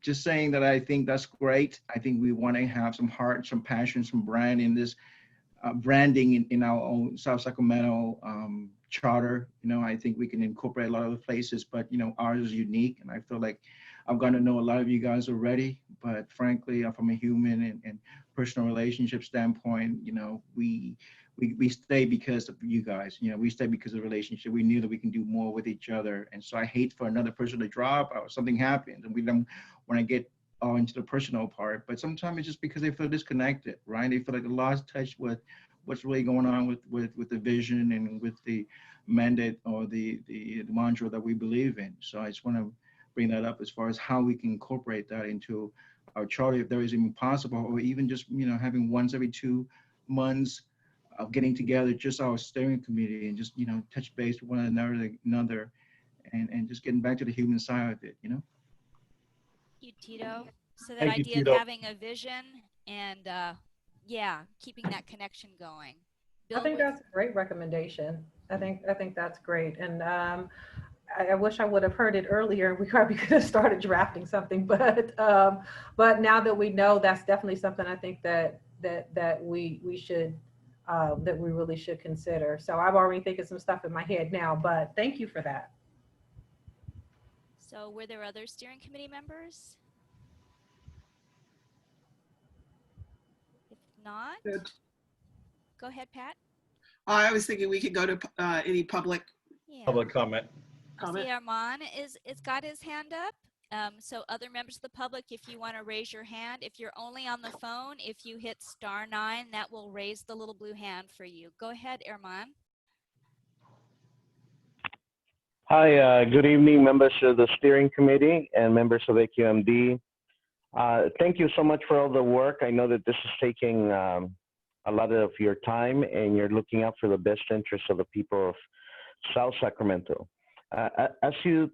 just saying that I think that's great. I think we want to have some heart, some passion, some brand in this branding in our own South Sacramento charter. I think we can incorporate a lot of the places, but ours is unique, and I feel like I've gotten to know a lot of you guys already, but frankly, from a human and personal relationship standpoint, we stay because of you guys. We stay because of the relationship. We knew that we can do more with each other, and so I hate for another person to drop or something happens, and we don't want to get all into the personal part. But sometimes it's just because they feel disconnected, right? They feel like they lost touch with what's really going on with the vision and with the mandate or the mantra that we believe in. So I just want to bring that up as far as how we can incorporate that into our charter, if there is even possible, or even just having once every 2 months of getting together, just our steering committee, and just touch base with one another and just getting back to the human side of it, you know? You, Tito. So that Thank you, idea of Tito. having a vision and yeah, keeping that connection going. I Bill, think what- that's a great recommendation. I think that's great. And I wish I would have heard it earlier. We probably could have started drafting something, but now that we know, that's definitely something I think that we should that we really should consider. So I'm already thinking some stuff in my head now, but thank you for that. So were there other steering committee members? If not, Good. go ahead, Pat. I was thinking we could go to any public Yeah. Public comment. I comment. see Armand is got his hand up. So other members of the public, if you want to raise your hand, if you're only on the phone, if you hit *9, that will raise the little blue hand for you. Go ahead, Armand. Hi, good evening, members of the steering committee and members of AQMD. Thank you so much for all the work. I know that this is taking a lot of your time, and you're looking out for the best interests of the people of South Sacramento. As you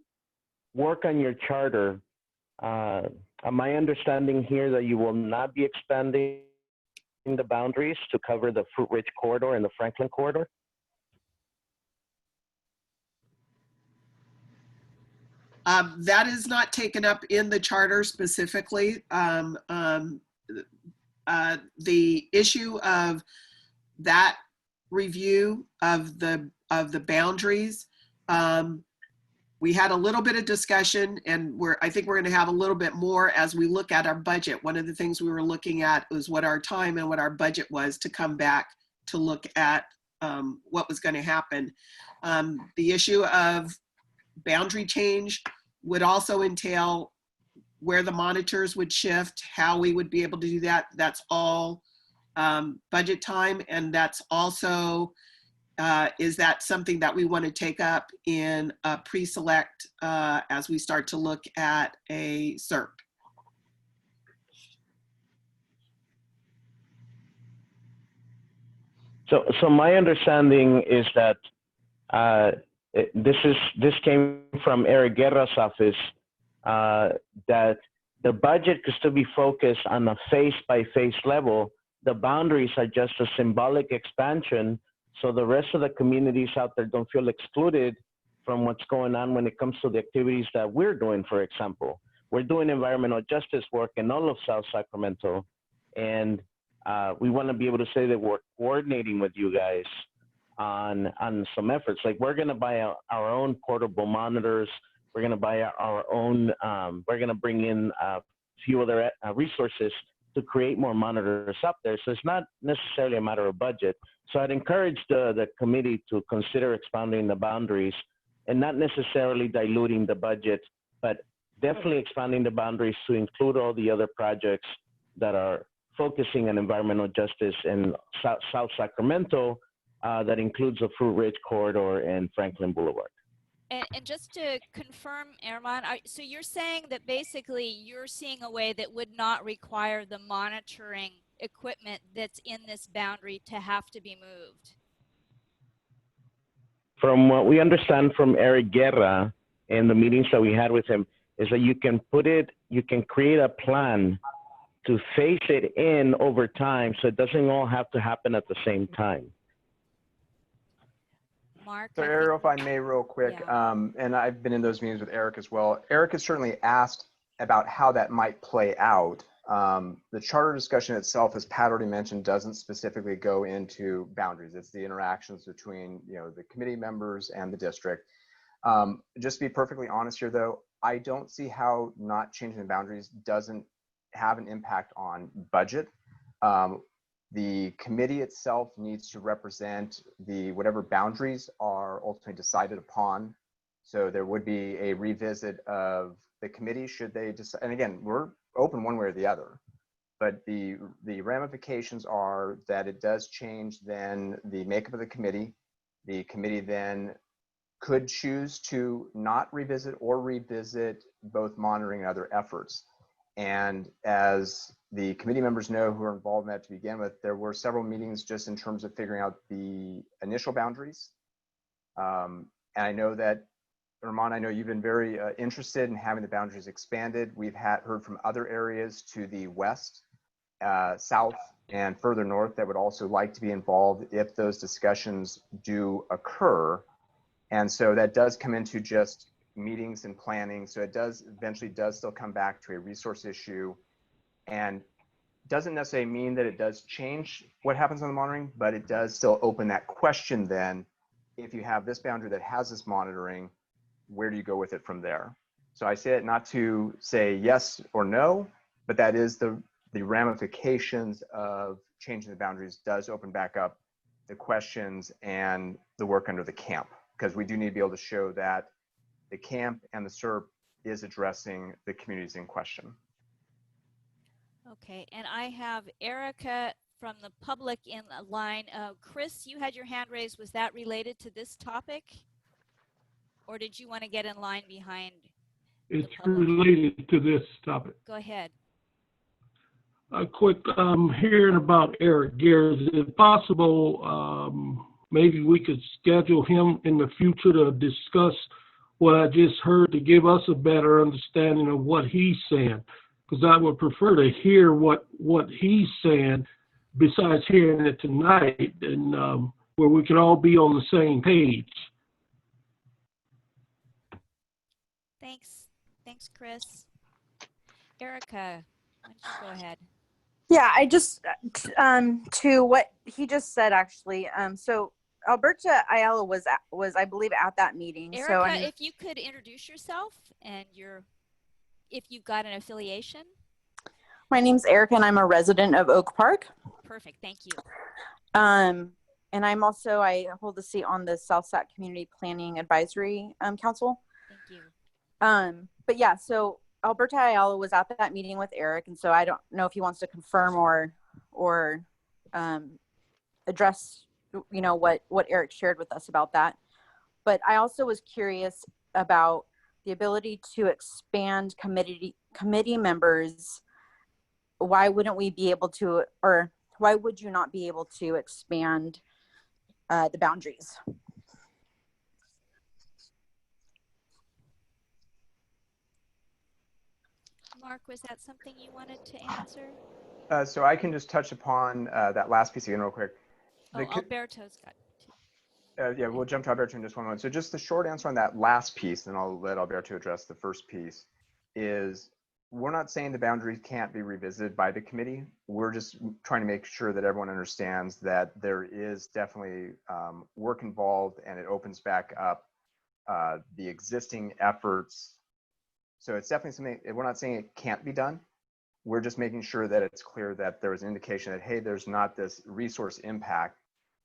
work on your charter, my understanding here that you will not be expanding the boundaries to cover the Fruit Ridge corridor and the Franklin corridor? That is not taken up in the charter specifically. The issue of that review of the boundaries, we had a little bit of discussion, and I think we're going to have a little bit more as we look at our budget. One of the things we were looking at was what our time and what our budget was to come back to look at what was going to happen. The issue of boundary change would also entail where the monitors would shift, how we would be able to do that. That's all budget time, and that's also, is that something that we want to take up in a pre-select as we start to look at a SERP? So my understanding is that this came from Eric Guerra's office, that the budget could still be focused on a phase-by-phase level. The boundaries are just a symbolic expansion, so the rest of the communities out there don't feel excluded from what's going on when it comes to the activities that we're doing. For example, we're doing environmental justice work in all of South Sacramento, and we want to be able to say that we're coordinating with you guys on some efforts. Like, we're going to buy our own portable monitors. We're going to buy our own, we're going to bring in a few other resources to create more monitors up there. So it's not necessarily a matter of budget. So I'd encourage the committee to consider expanding the boundaries and not necessarily diluting the budget, but definitely expanding the boundaries to include all the other projects that are focusing on environmental justice in South Sacramento, that includes the Fruit Ridge corridor and Franklin Boulevard. And just to confirm, Armand, so you're saying that basically you're seeing a way that would not require the monitoring equipment that's in this boundary to have to be moved? From what we understand from Eric Guerra in the meetings that we had with him, is that you can create a plan to phase it in over time, so it doesn't all have to happen at the same time. Mark? So Ariel, if I may real quick, and I've been in those meetings with Eric as well. Eric has certainly asked about how that might play out. The charter discussion itself, as Pat already mentioned, doesn't specifically go into boundaries. It's the interactions between the committee members and the district. Just to be perfectly honest here though, I don't see how not changing the boundaries doesn't have an impact on budget. The committee itself needs to represent whatever boundaries are ultimately decided upon. So there would be a revisit of the committee should they decide, and again, we're open one way or the other, but the ramifications are that it does change then the makeup of the committee. The committee then could choose to not revisit or revisit both monitoring and other efforts. And as the committee members know who are involved in that to begin with, there were several meetings just in terms of figuring out the initial boundaries. And I know that Ramon, I know you've been very interested in having the boundaries expanded. We've heard from other areas to the west, south, and further north that would also like to be involved if those discussions do occur. And so that does come into just meetings and planning. So it does eventually still come back to a resource issue, and doesn't necessarily mean that it does change what happens on the monitoring, but it does still open that question then, if you have this boundary that has this monitoring, where do you go with it from there? So I say it not to say yes or no, but that is the ramifications of changing the boundaries does open back up the questions and the work under the camp, because we do need to be able to show that the camp and the SERP is addressing the communities in question. Okay, and I have Erica from the public in line. Chris, you had your hand raised. Was that related to this topic? Or did you want to get in line behind? It's related to this topic. Go ahead. Quick, hearing about Eric Gear, is it possible maybe we could schedule him in the future to discuss what I just heard, to give us a better understanding of what he's saying? Because I would prefer to hear what he's saying besides hearing it tonight, and where we can all be on the same page. Thanks, Chris. Erica, why don't you go ahead? Yeah, I just, to what he just said, actually. So Alberta Ayala was I believe at that meeting. Erica, so if you could introduce yourself and if you've got an affiliation. My name's Erica and I'm a resident of Oak Park. Perfect, thank you. And I'm also, I hold a seat on the SouthSat Community Planning Advisory Council. Thank you. But yeah, so Alberta Ayala was at that meeting with Eric, and so I don't know if he wants to confirm or address, you know, what Eric shared with us about that. But I also was curious about the ability to expand committee members. Why wouldn't we be able to, or why would you not be able to expand the boundaries? Mark, was that something you wanted to answer? So I can just touch upon that last piece again real quick. Alberto's got. Yeah, we'll jump to Alberto in just one moment. So just the short answer on that last piece, and I'll let Alberto address the first piece, is we're not saying the boundaries can't be revisited by the committee. We're just trying to make sure that everyone understands that there is definitely work involved, and it opens back up the existing efforts. So it's definitely something, we're not saying it can't be done. We're just making sure that it's clear that there is an indication that, hey, there's not this resource impact,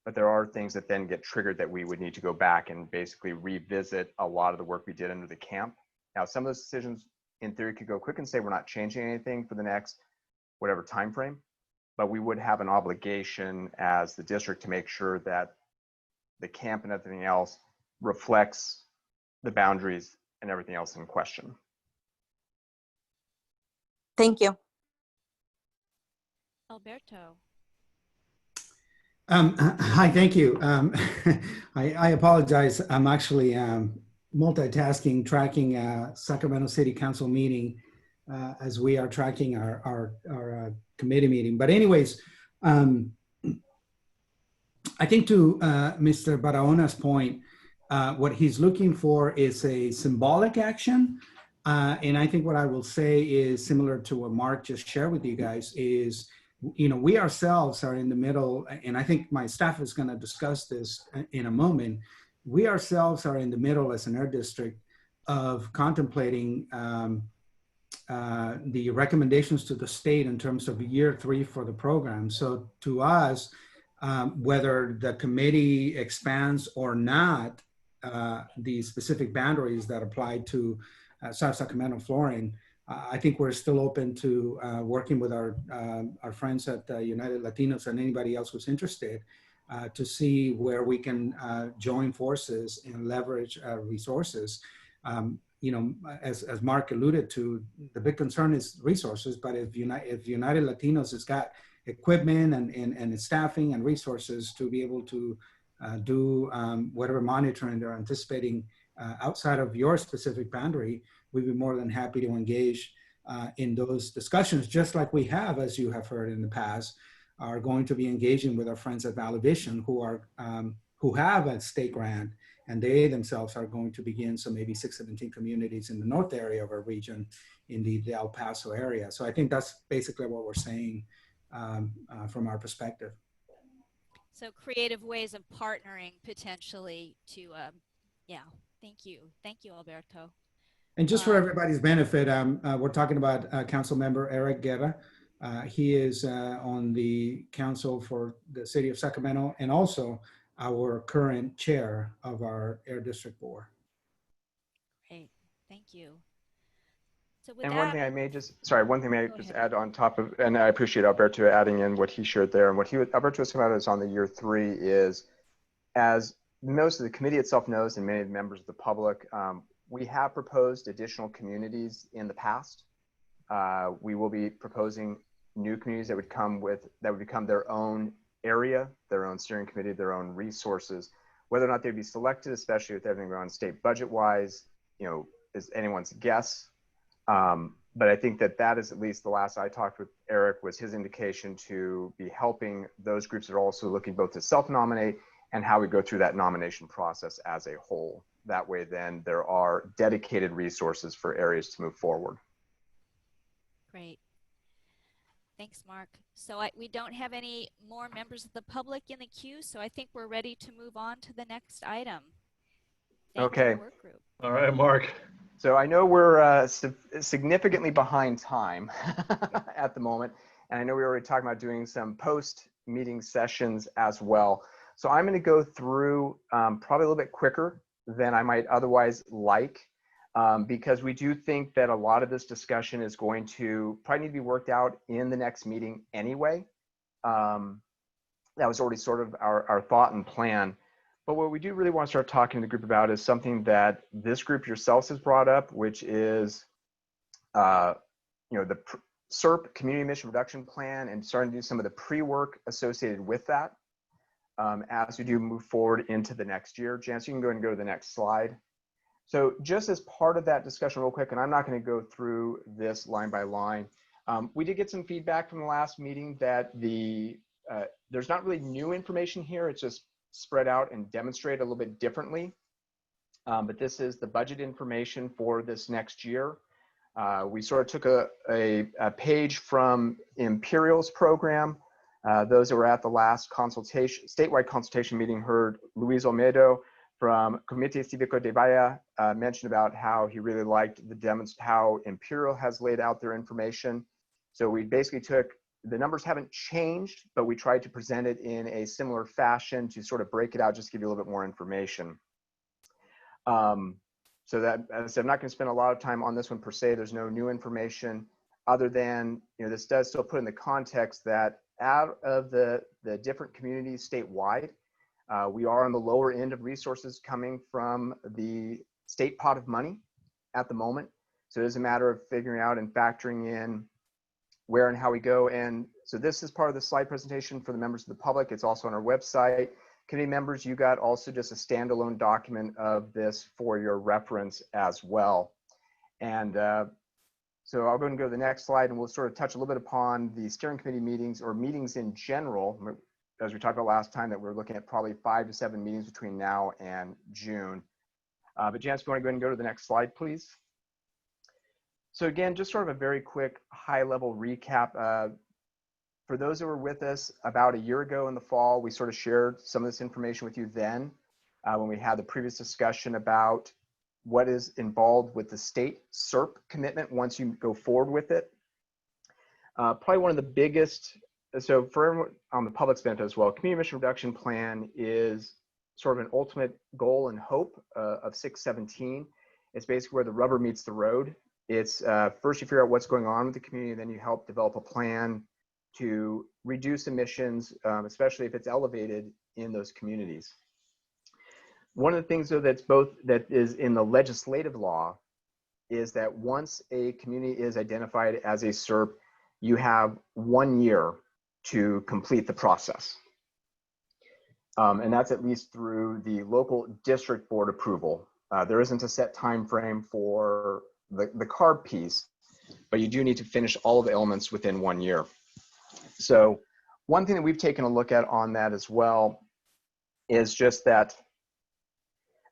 but there are things that then get triggered that we would need to go back and basically revisit a lot of the work we did under the camp. Now, some of those decisions in theory could go quick and say we're not changing anything for the next whatever time frame, but we would have an obligation as the district to make sure that the camp and everything else reflects the boundaries and everything else in question. Thank you. Alberto. Hi, thank you. I apologize. I'm actually multitasking, tracking Sacramento City Council meeting as we are tracking our committee meeting. But anyways, I think to Mr. Barahonas's point, what he's looking for is a symbolic action. And I think what I will say is similar to what Mark just shared with you guys is, you know, we ourselves are in the middle, and I think my staff is going to discuss this in a moment. We ourselves are in the middle as an air district of contemplating the recommendations to the state in terms of year 3 for the program. So to us, whether the committee expands or not the specific boundaries that apply to South Sacramento flooring, I think we're still open to working with our friends at United Latinos and anybody else who's interested to see where we can join forces and leverage resources. You know, as Mark alluded to, the big concern is resources, but if United Latinos has got equipment and staffing and resources to be able to do whatever monitoring they're anticipating outside of your specific boundary, we'd be more than happy to engage in those discussions, just like we have, as you have heard in the past, are going to be engaging with our friends at Valley Vision who have a state grant, and they themselves are going to begin some maybe 617 communities in the north area of our region in the El Paso area. So I think that's basically what we're saying from our perspective. So creative ways of partnering potentially to, yeah, thank you. Thank you, Alberto. And just for everybody's benefit, we're talking about Council Member Eric Guerra. He is on the council for the city of Sacramento and also our current chair of our Air District Board. Great, thank you. So with And that, one thing I may just add on top of, and I appreciate Alberto adding in what he shared there, and what Alberto was talking about is on the year 3 is, as most of the committee itself knows and many of the members of the public, we have proposed additional communities in the past. We will be proposing new communities that would become their own area, their own steering committee, their own resources. Whether or not they'd be selected, especially with everything going on state budget-wise, is anyone's guess. But I think that is, at least the last I talked with Eric, was his indication to be helping those groups that are also looking both to self-nominate and how we go through that nomination process as a whole. That way, then there are dedicated resources for areas to move forward. great. Thanks, Mark. So we don't have any more members of the public in the queue, so I think we're ready to move on to the next item. Thank you, Okay. work group. All right, Mark. So I know we're significantly behind time at the moment, and I know we were already talking about doing some post-meeting sessions as well. So I'm going to go through probably a little bit quicker than I might otherwise like, because we do think that a lot of this discussion is going to probably need to be worked out in the next meeting anyway. That was already sort of our thought and plan. But what we do really want to start talking to the group about is something that this group yourselves has brought up, which is the SERP Community Emission Reduction Plan, and starting to do some of the pre-work associated with that as we do move forward into the next year. Janice, you can go ahead and go to the next slide. So just as part of that discussion real quick, and I'm not going to go through this line by line, we did get some feedback from the last meeting that there's not really new information here. It's just spread out and demonstrated a little bit differently. But this is the budget information for this next year. We sort of took a page from Imperial's program. Those that were at the last statewide consultation meeting heard Luis Olmedo from Comité Cívico de Valle mention about how he really liked how Imperial has laid out their information. So we basically took, the numbers haven't changed, but we tried to present it in a similar fashion to sort of break it out, just to give you a little bit more information. So that, as I said, I'm not going to spend a lot of time on this one per se. There's no new information other than, this does still put in the context that out of the different communities statewide, we are on the lower end of resources coming from the state pot of money at the moment. So it is a matter of figuring out and factoring in where and how we go. And so this is part of the slide presentation for the members of the public. It's also on our website. Committee members, you got also just a standalone document of this for your reference as well. And so I'll go and go to the next slide, and we'll sort of touch a little bit upon the steering committee meetings, or meetings in general. As we talked about last time, that we're looking at probably 5 to 7 meetings between now and June. But Janice, if you want to go ahead and go to the next slide, please. So again, just sort of a very quick high-level recap. For those that were with us about a year ago in the fall, we sort of shared some of this information with you then when we had the previous discussion about what is involved with the state SERP commitment once you go forward with it. Probably one of the biggest, so for everyone on the public's benefit as well, Community Emission Reduction Plan is sort of an ultimate goal and hope of 617. It's basically where the rubber meets the road. It's first you figure out what's going on with the community, then you help develop a plan to reduce emissions, especially if it's elevated in those communities. One of the things though that is in the legislative law is that once a community is identified as a SERP, you have 1 year to complete the process. And that's at least through the local district board approval. There isn't a set time frame for the CARB piece, but you do need to finish all of the elements within 1 year. So one thing that we've taken a look at on that as well is just that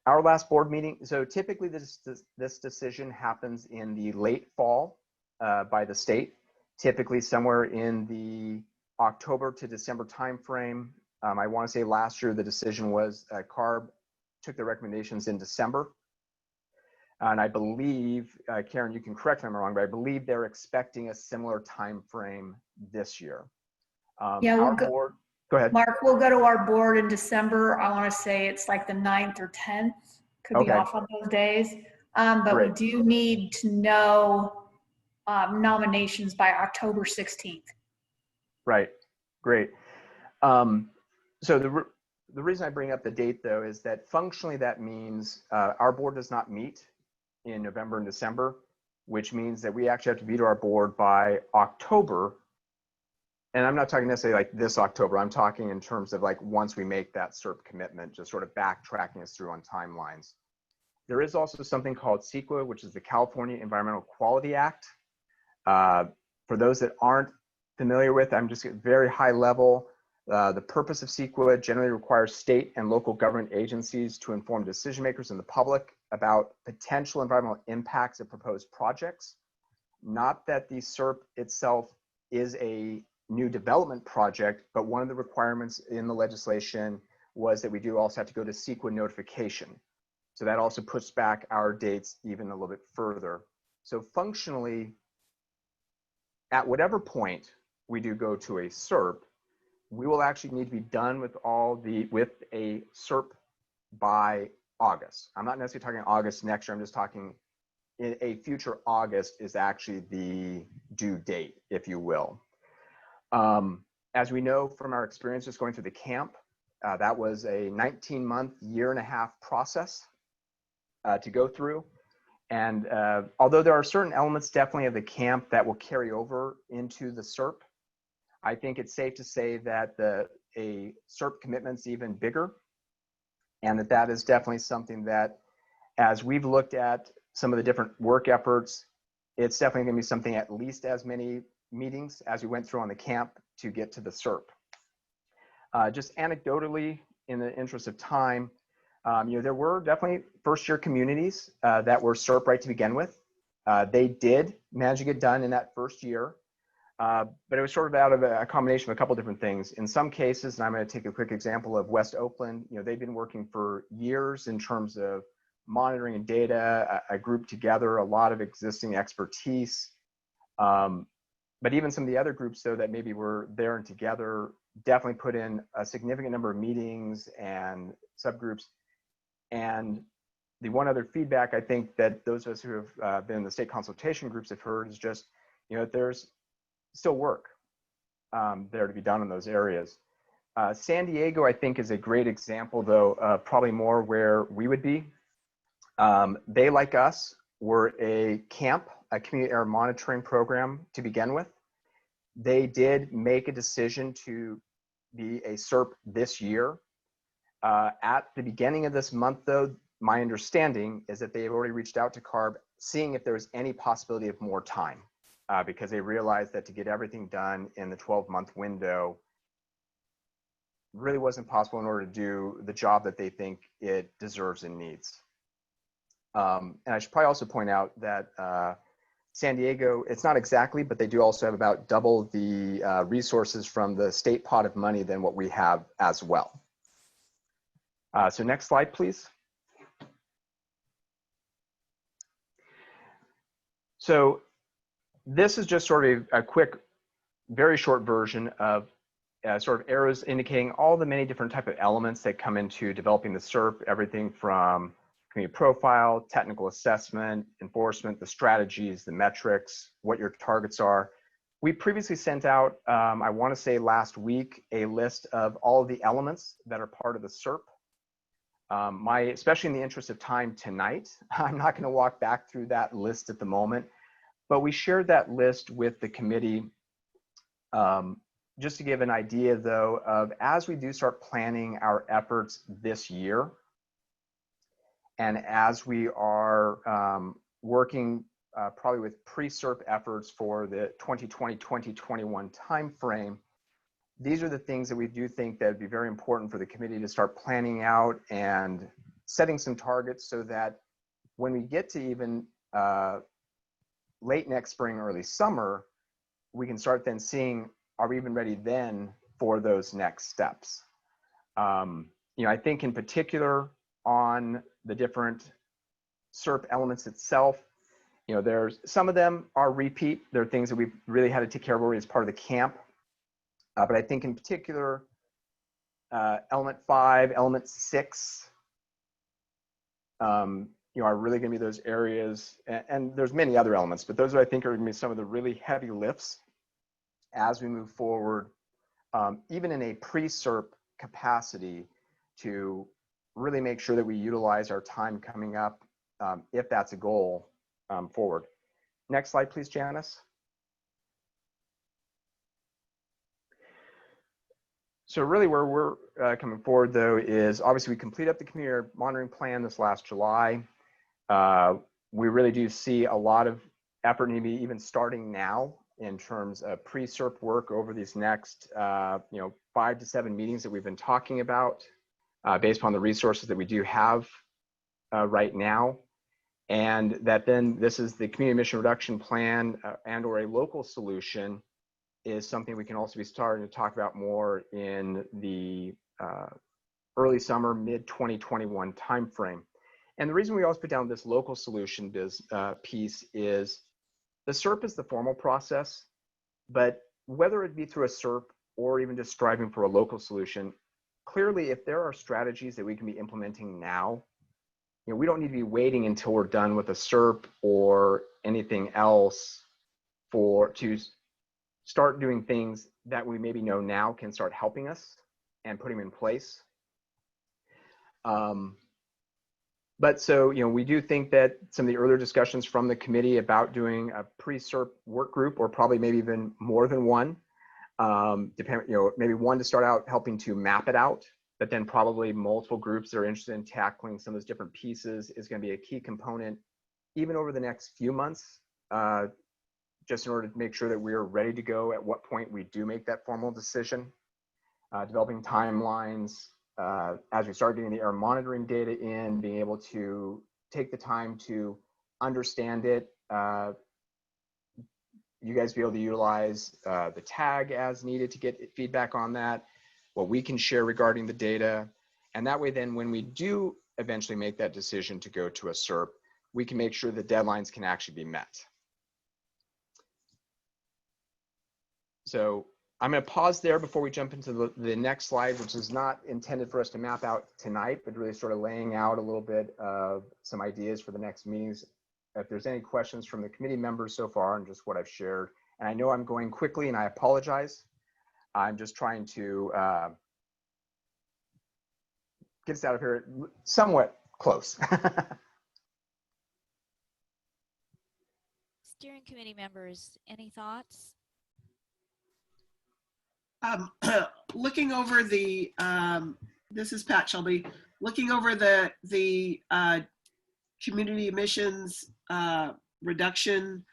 our last board meeting, so typically this decision happens in the late fall by the state, typically somewhere in the October to December timeframe. I want to say last year the decision was CARB took the recommendations in December. And I believe, Karen, you can correct me if I'm wrong, but I believe they're expecting a similar time frame this year. Yeah, our board, go ahead. Mark, we'll go to our board in December. I want to say it's like the 9th or 10th. Could be Okay. off on those days. But Great. we do need to know nominations by October 16th. Right, great. So the reason I bring up the date though is that functionally that means our board does not meet in November and December, which means that we actually have to be to our board by October. And I'm not talking necessarily like this October, I'm talking in terms of like once we make that CERP commitment, just sort of backtracking us through on timelines. There is also something called CEQA, which is the California Environmental Quality Act. For those that aren't familiar with, I'm just at very high level. The purpose of CEQA generally requires state and local government agencies to inform decision makers and the public about potential environmental impacts of proposed projects. Not that the CERP itself is a new development project, but one of the requirements in the legislation was that we do also have to go to CEQA notification. So that also puts back our dates even a little bit further. So functionally, at whatever point we do go to a CERP, we will actually need to be done with with a CERP by August. I'm not necessarily talking August next year, I'm just talking in a future August is actually the due date, if you will. As we know from our experiences going through the camp, that was a 19-month, year-and-a-half process to go through. And although there are certain elements definitely of the camp that will carry over into the CERP, I think it's safe to say that a CERP commitment's even bigger, and that is definitely something that, as we've looked at some of the different work efforts, it's definitely going to be something at least as many meetings as we went through on the camp to get to the CERP. Just anecdotally, in the interest of time, there were definitely first-year communities that were CERP right to begin with. They did manage to get done in that first year. But it was sort of out of a combination of a couple different things. In some cases, and I'm going to take a quick example of West Oakland, they've been working for years in terms of monitoring and data, a group together, a lot of existing expertise. But even some of the other groups, though, that maybe were there and together, definitely put in a significant number of meetings and subgroups. And the one other feedback I think that those of us who have been in the state consultation groups have heard is just, there's still work there to be done in those areas. San Diego, I think, is a great example, though, probably more where we would be. They, like us, were a camp, a community air monitoring program to begin with. They did make a decision to be a CERP this year. At the beginning of this month, though, my understanding is that they've already reached out to CARB, seeing if there was any possibility of more time. Because they realized that to get everything done in the 12-month window really wasn't possible in order to do the job that they think it deserves and needs. And I should probably also point out that San Diego, it's not exactly, but they do also have about double the resources from the state pot of money than what we have as well. So next slide, please. So this is just sort of a quick, very short version of sort of arrows indicating all the many different type of elements that come into developing the CERP, everything from community profile, technical assessment, enforcement, the strategies, the metrics, what your targets are. We previously sent out, I want to say last week, a list of all of the elements that are part of the CERP. Especially in the interest of time tonight, I'm not going to walk back through that list at the moment. But we shared that list with the committee just to give an idea, though, of as we do start planning our efforts this year, And as we are working probably with pre-SERP efforts for the 2020-2021 timeframe, these are the things that we do think that would be very important for the committee to start planning out and setting some targets so that when we get to even late next spring, early summer, we can start then seeing, are we even ready then for those next steps? You know, I think in particular on the different SERP elements itself, you know, there's some of them are repeat. They're things that we've really had to take care of already as part of the camp. But I think in particular, element 5, element 6, you know, are really going to be those areas, and there's many other elements, but those are, I think, are going to be some of the really heavy lifts as we move forward, even in a pre-SERP capacity, to really make sure that we utilize our time coming up, if that's a goal, forward. Next slide, please, Janice. So really where we're coming forward, though, is obviously we completed up the community monitoring plan this last July. We really do see a lot of effort maybe even starting now in terms of pre-SERP work over these next, you know, 5 to 7 meetings that we've been talking about, based upon the resources that we do have right now. And that then this is the community emission reduction plan and or a local solution is something we can also be starting to talk about more in the early summer, mid 2021 timeframe. And the reason we always put down this local solution piece is the SERP is the formal process, but whether it be through a SERP or even just striving for a local solution, clearly if there are strategies that we can be implementing now, you know, we don't need to be waiting until we're done with a SERP or anything else to start doing things that we maybe know now can start helping us and put them in place. But so, you know, we do think that some of the earlier discussions from the committee about doing a pre-SERP work group, or probably maybe even more than one, you know, maybe one to start out helping to map it out, but then probably multiple groups that are interested in tackling some of those different pieces is going to be a key component, even over the next few months, just in order to make sure that we are ready to go at what point we do make that formal decision, developing timelines, as we start getting the air monitoring data in, being able to take the time to understand it, you guys be able to utilize the tag as needed to get feedback on that, what we can share regarding the data. And that way then when we do eventually make that decision to go to a SERP, we can make sure the deadlines can actually be met. So I'm going to pause there before we jump into the next slide, which is not intended for us to map out tonight, but really sort of laying out a little bit of some ideas for the next meetings. If there's any questions from the committee members so far and just what I've shared, and I know I'm going quickly and I apologize. I'm just trying to get us out of here somewhat close. Steering committee members, any thoughts? Looking over the, this is Pat Shelby, looking over the community emissions reduction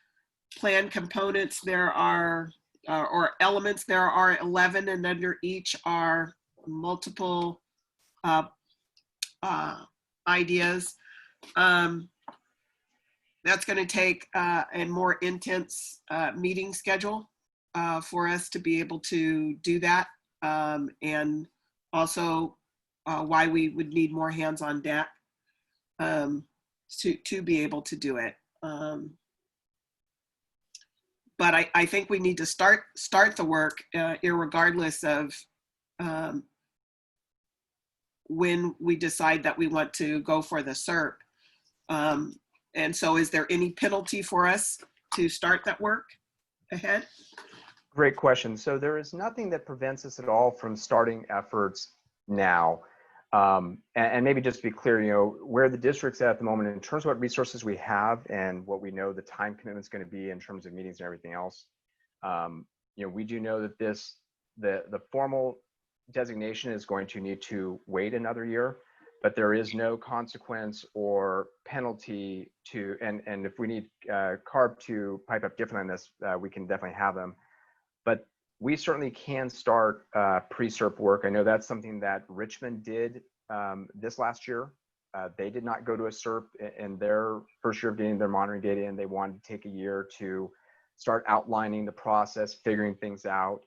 plan components, there are, or elements, there are 11, and under each are multiple ideas. That's going to take a more intense meeting schedule for us to be able to do that, and also why we would need more hands on deck to be able to do it. But I think we need to start the work irregardless of when we decide that we want to go for the SERP. And so is there any penalty for us to start that work ahead? Great question. So there is nothing that prevents us at all from starting efforts now. And maybe just to be clear, you know, where the district's at the moment in terms of what resources we have and what we know the time commitment's going to be in terms of meetings and everything else. You know, we do know that the formal designation is going to need to wait another year. but there is no consequence or penalty to, and if we need CARB to pipe up differently on this, we can definitely have them. But we certainly can start pre-SERP work. I know that's something that Richmond did this last year. They did not go to a SERP in their first year of getting their monitoring data in. They wanted to take a year to start outlining the process, figuring things out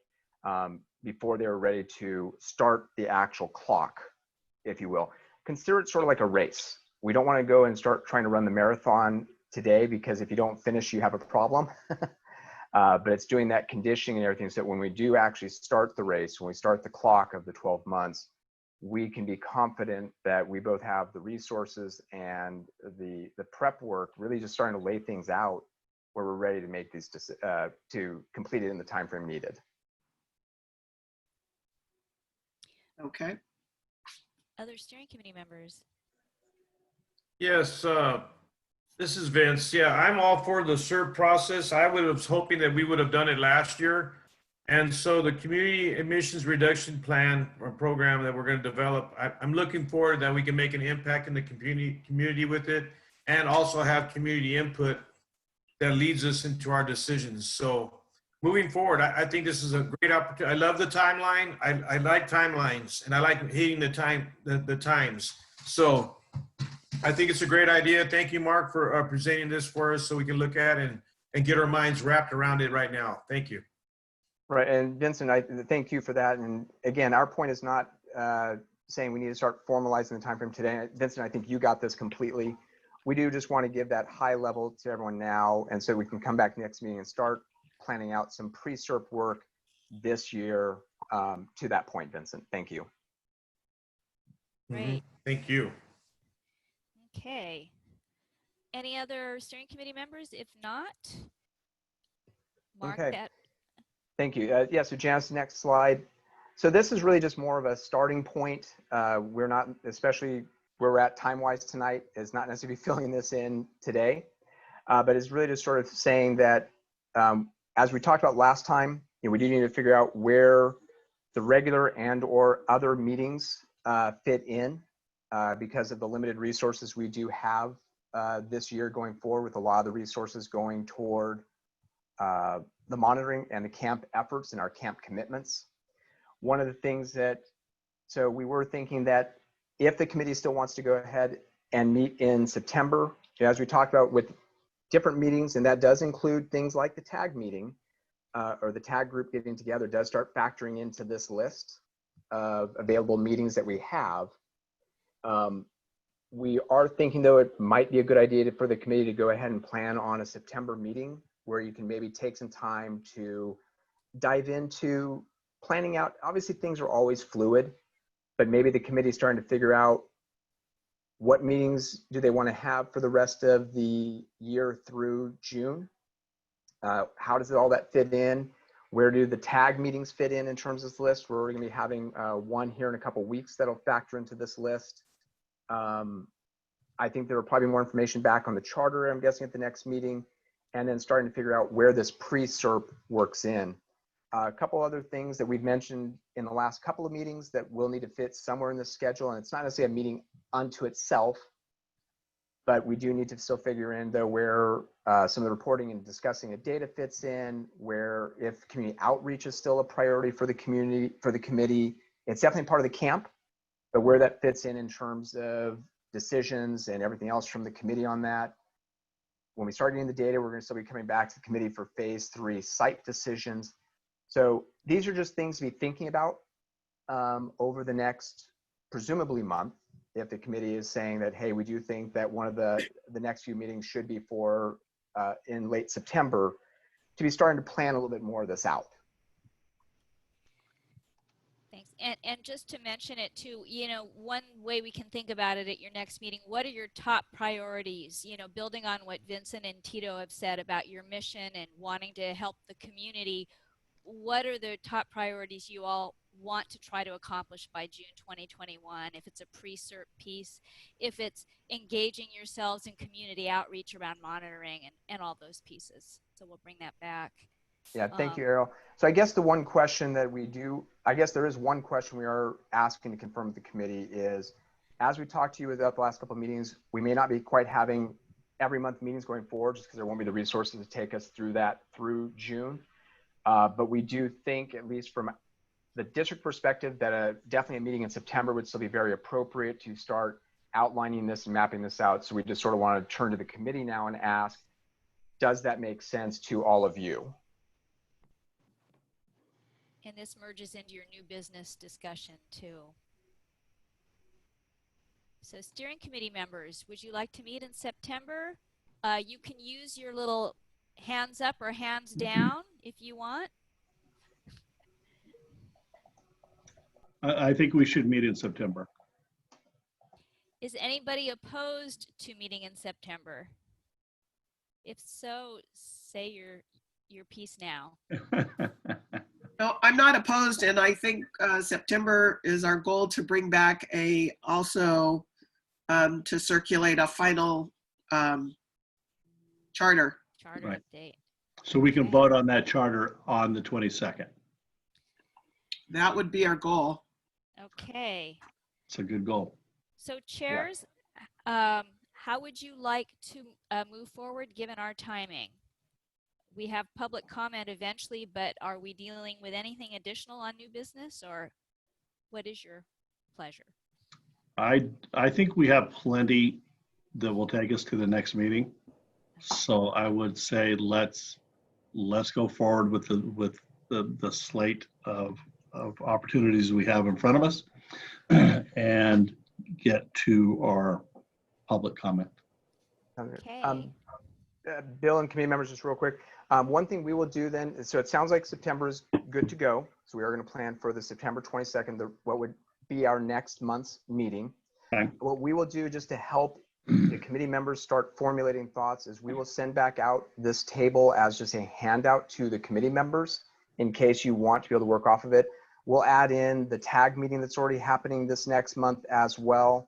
before they were ready to start the actual clock, if you will. Consider it sort of like a race. We don't want to go and start trying to run the marathon today, because if you don't finish, you have a problem. But it's doing that conditioning and everything so that when we do actually start the race, when we start the clock of the 12 months, we can be confident that we both have the resources and the prep work really just starting to lay things out where we're ready to make these, to complete it in the time frame needed. Okay. Other steering committee members? Yes, this is Vince. Yeah, I'm all for the SERP process. I was hoping that we would have done it last year. And so the community emissions reduction plan or program that we're going to develop, I'm looking forward that we can make an impact in the community with it, and also have community input that leads us into our decisions. So moving forward, I think this is a great opportunity. I love the timeline. I like timelines, and I like hitting the times. So I think it's a great idea. Thank you, Mark, for presenting this for us so we can look at and get our minds wrapped around it right now. Thank you. Right, and Vincent, I thank you for that. And again, our point is not saying we need to start formalizing the timeframe today. Vincent, I think you got this completely. We do just want to give that high level to everyone now, and so we can come back next meeting and start planning out some pre-SERP work this year to that point, Vincent. Thank you. Great. Thank you. Okay. Any other steering committee members? If not, mark that. Thank you. Yeah, so Janice, next slide. So this is really just more of a starting point. We're not, especially where we're at time-wise tonight, is not necessarily filling this in today, but it's really just sort of saying that, as we talked about last time, we do need to figure out where the regular and or other meetings fit in because of the limited resources we do have this year going forward, with a lot of the resources going toward the monitoring and the camp efforts and our camp commitments. One of the things that, so we were thinking that if the committee still wants to go ahead and meet in September, as we talked about with different meetings, and that does include things like the TAG meeting or the TAG group getting together, does start factoring into this list of available meetings that we have. We are thinking, though, it might be a good idea for the committee to go ahead and plan on a September meeting where you can maybe take some time to dive into planning out. Obviously, things are always fluid, but maybe the committee is starting to figure out what meetings do they want to have for the rest of the year through June. How does all that fit in? Where do the TAG meetings fit in terms of this list? We're going to be having one here in a couple weeks that'll factor into this list. I think there will probably be more information back on the charter, I'm guessing, at the next meeting, and then starting to figure out where this pre-SERP works in. A couple other things that we've mentioned in the last couple of meetings that will need to fit somewhere in the schedule, and it's not necessarily a meeting unto itself, but we do need to still figure in, though, where some of the reporting and discussing of data fits in, where if community outreach is still a priority for the community, for the committee. It's definitely part of the camp, but where that fits in terms of decisions and everything else from the committee on that. When we start getting the data, we're going to still be coming back to the committee for phase 3 site decisions. So these are just things to be thinking about over the next, presumably, month. If the committee is saying that, hey, we do think that one of the next few meetings should be for in late September, to be starting to plan a little bit more of this out. Thanks. And just to mention it too, one way we can think about it at your next meeting, what are your top priorities? Building on what Vincent and Tito have said about your mission and wanting to help the community, what are the top priorities you all want to try to accomplish by June 2021? If it's a pre-SERP piece, if it's engaging yourselves in community outreach around monitoring and all those pieces. So we'll bring that back. Yeah, thank you, Errol. So I guess the one question that we do, I guess there is one question we are asking to confirm with the committee is, As we talked to you about the last couple of meetings, we may not be quite having every month meetings going forward just because there won't be the resources to take us through that through June. But we do think, at least from the district perspective, that definitely a meeting in September would still be very appropriate to start outlining this and mapping this out. So we just sort of want to turn to the committee now and ask, does that make sense to all of you? And this merges into your new business discussion too. So steering committee members, would you like to meet in September? You can use your little hands up or hands down if you want. I think we should meet in September. Is anybody opposed to meeting in September? If so, say your piece now. No, I'm not opposed, and I think September is our goal to bring back also to circulate a final charter. Charter update. So we can vote on that charter on the 22nd. That would be our goal. Okay. It's a good goal. So chairs, how would you like to move forward given our timing? We have public comment eventually, but are we dealing with anything additional on new business, or what is your pleasure? I think we have plenty that will take us to the next meeting. So I would say let's go forward with the slate of opportunities we have in front of us and get to our public comment. Okay. Bill and committee members, just real quick. One thing we will do then is, so it sounds like September is good to go. So we are going to plan for the September 22nd, what would be our next month's meeting. Okay. What we will do just to help the committee members start formulating thoughts is we will send back out this table as just a handout to the committee members in case you want to be able to work off of it. We'll add in the TAG meeting that's already happening this next month as well.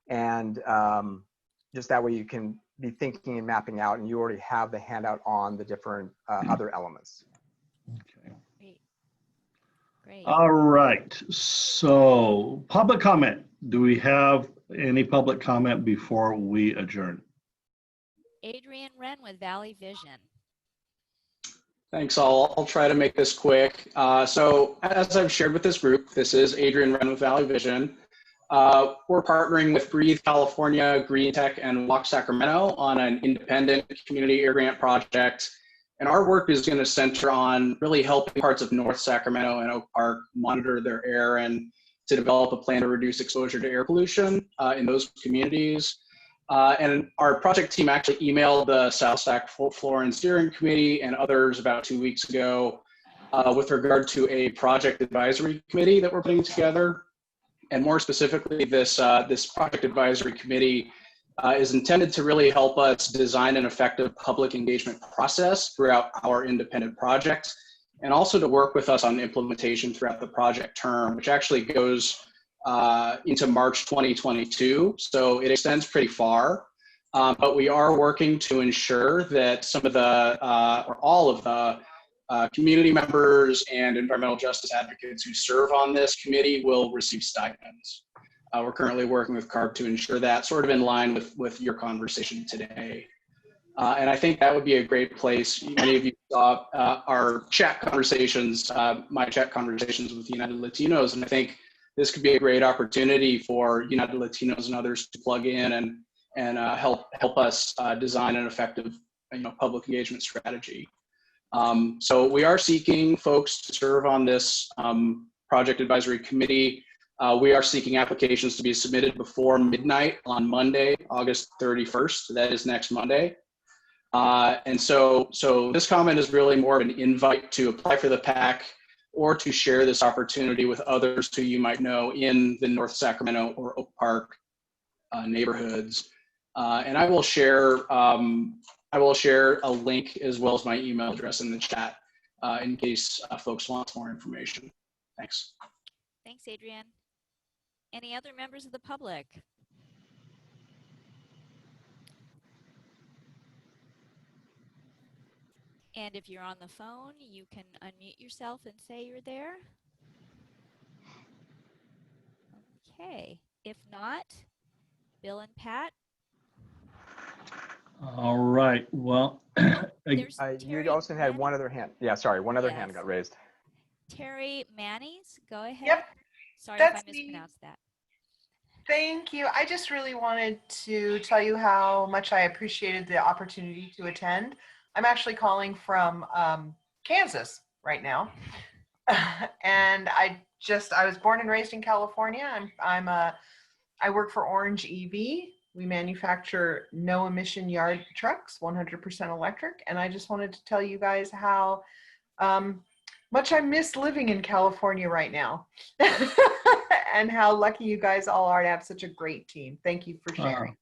And just that way you can be thinking and mapping out, and you already have the handout on the different other elements. Okay. Great. All right. So public comment. Do we have any public comment before we adjourn? Adrian Wren with Valley Vision. Thanks. I'll try to make this quick. So as I've shared with this group, this is Adrian Wren with Valley Vision. We're partnering with Breathe California, Green Tech, and Walk Sacramento on an independent community air grant project. And our work is going to center on really helping parts of North Sacramento and Oak Park monitor their air and to develop a plan to reduce exposure to air pollution in those communities. And our project team actually emailed the South Sac Floor and Steering Committee and others about 2 weeks ago with regard to a project advisory committee that we're putting together. And more specifically, this project advisory committee is intended to really help us design an effective public engagement process throughout our independent project, and also to work with us on implementation throughout the project term, which actually goes into March 2022. So it extends pretty far, but we are working to ensure that some of the, or all of the community members and environmental justice advocates who serve on this committee will receive stipends. We're currently working with CARB to ensure that, sort of in line with your conversation today. And I think that would be a great place. Many of you saw our chat conversations, my chat conversations with United Latinos, and I think this could be a great opportunity for United Latinos and others to plug in and help us design an effective, public engagement strategy. So we are seeking folks to serve on this project advisory committee. We are seeking applications to be submitted before midnight on Monday, August 31st. That is next Monday. And so this comment is really more of an invite to apply for the PAC or to share this opportunity with others who you might know in the North Sacramento or Oak Park neighborhoods. And I will share a link as well as my email address in the chat in case folks want more information. Thanks. Thanks, Adrian. Any other members of the public? And if you're on the phone, you can unmute yourself and say you're there. Okay. If not, Bill and Pat. All right. Well, You also had one other hand. Yeah, sorry, one other hand Yes. got raised. Terry Mannies, go ahead. Yep, Sorry if I that's me. mispronounced that. Thank you. I just really wanted to tell you how much I appreciated the opportunity to attend. I'm actually calling from Kansas right now. And I was born and raised in California. I work for Orange EV. We manufacture no emission yard trucks, 100% electric. And I just wanted to tell you guys how much I miss living in California right now. And how lucky you guys all are to have such a great team. Thank you for sharing.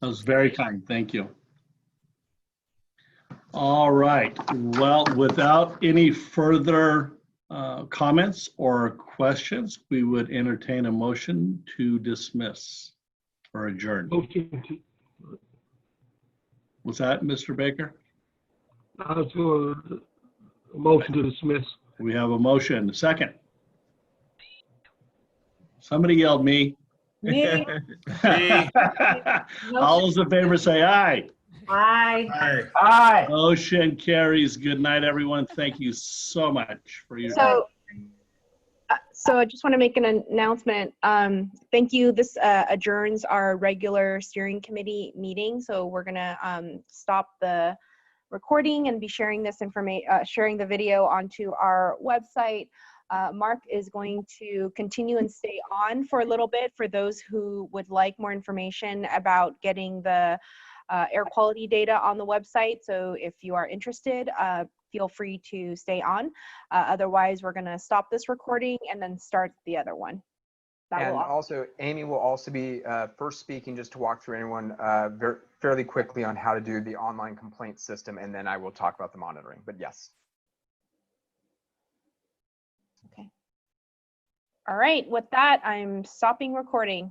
That was very kind. Thank you. All right. Well, without any further comments or questions, we would entertain a motion to dismiss or adjourn. Was that Mr. Baker? I was going a motion to dismiss. We have a motion. Second. Somebody yelled me. Me. All those in favor say aye. Aye. Aye. Motion carries. Good night, everyone. Thank you so much for your So I just want to make an announcement. Thank you. This adjourns our regular steering committee meeting. So we're going to stop the recording and be sharing this information, sharing the video onto our website. Mark is going to continue and stay on for a little bit for those who would like more information about getting the air quality data on the website. So if you are interested, feel free to stay on. Otherwise, we're going to stop this recording and then start the other one. And also, Amy will also be first speaking, just to walk through anyone fairly quickly on how to do the online complaint system, and then I will talk about the monitoring. But yes. Okay. All right. With that, I'm stopping recording.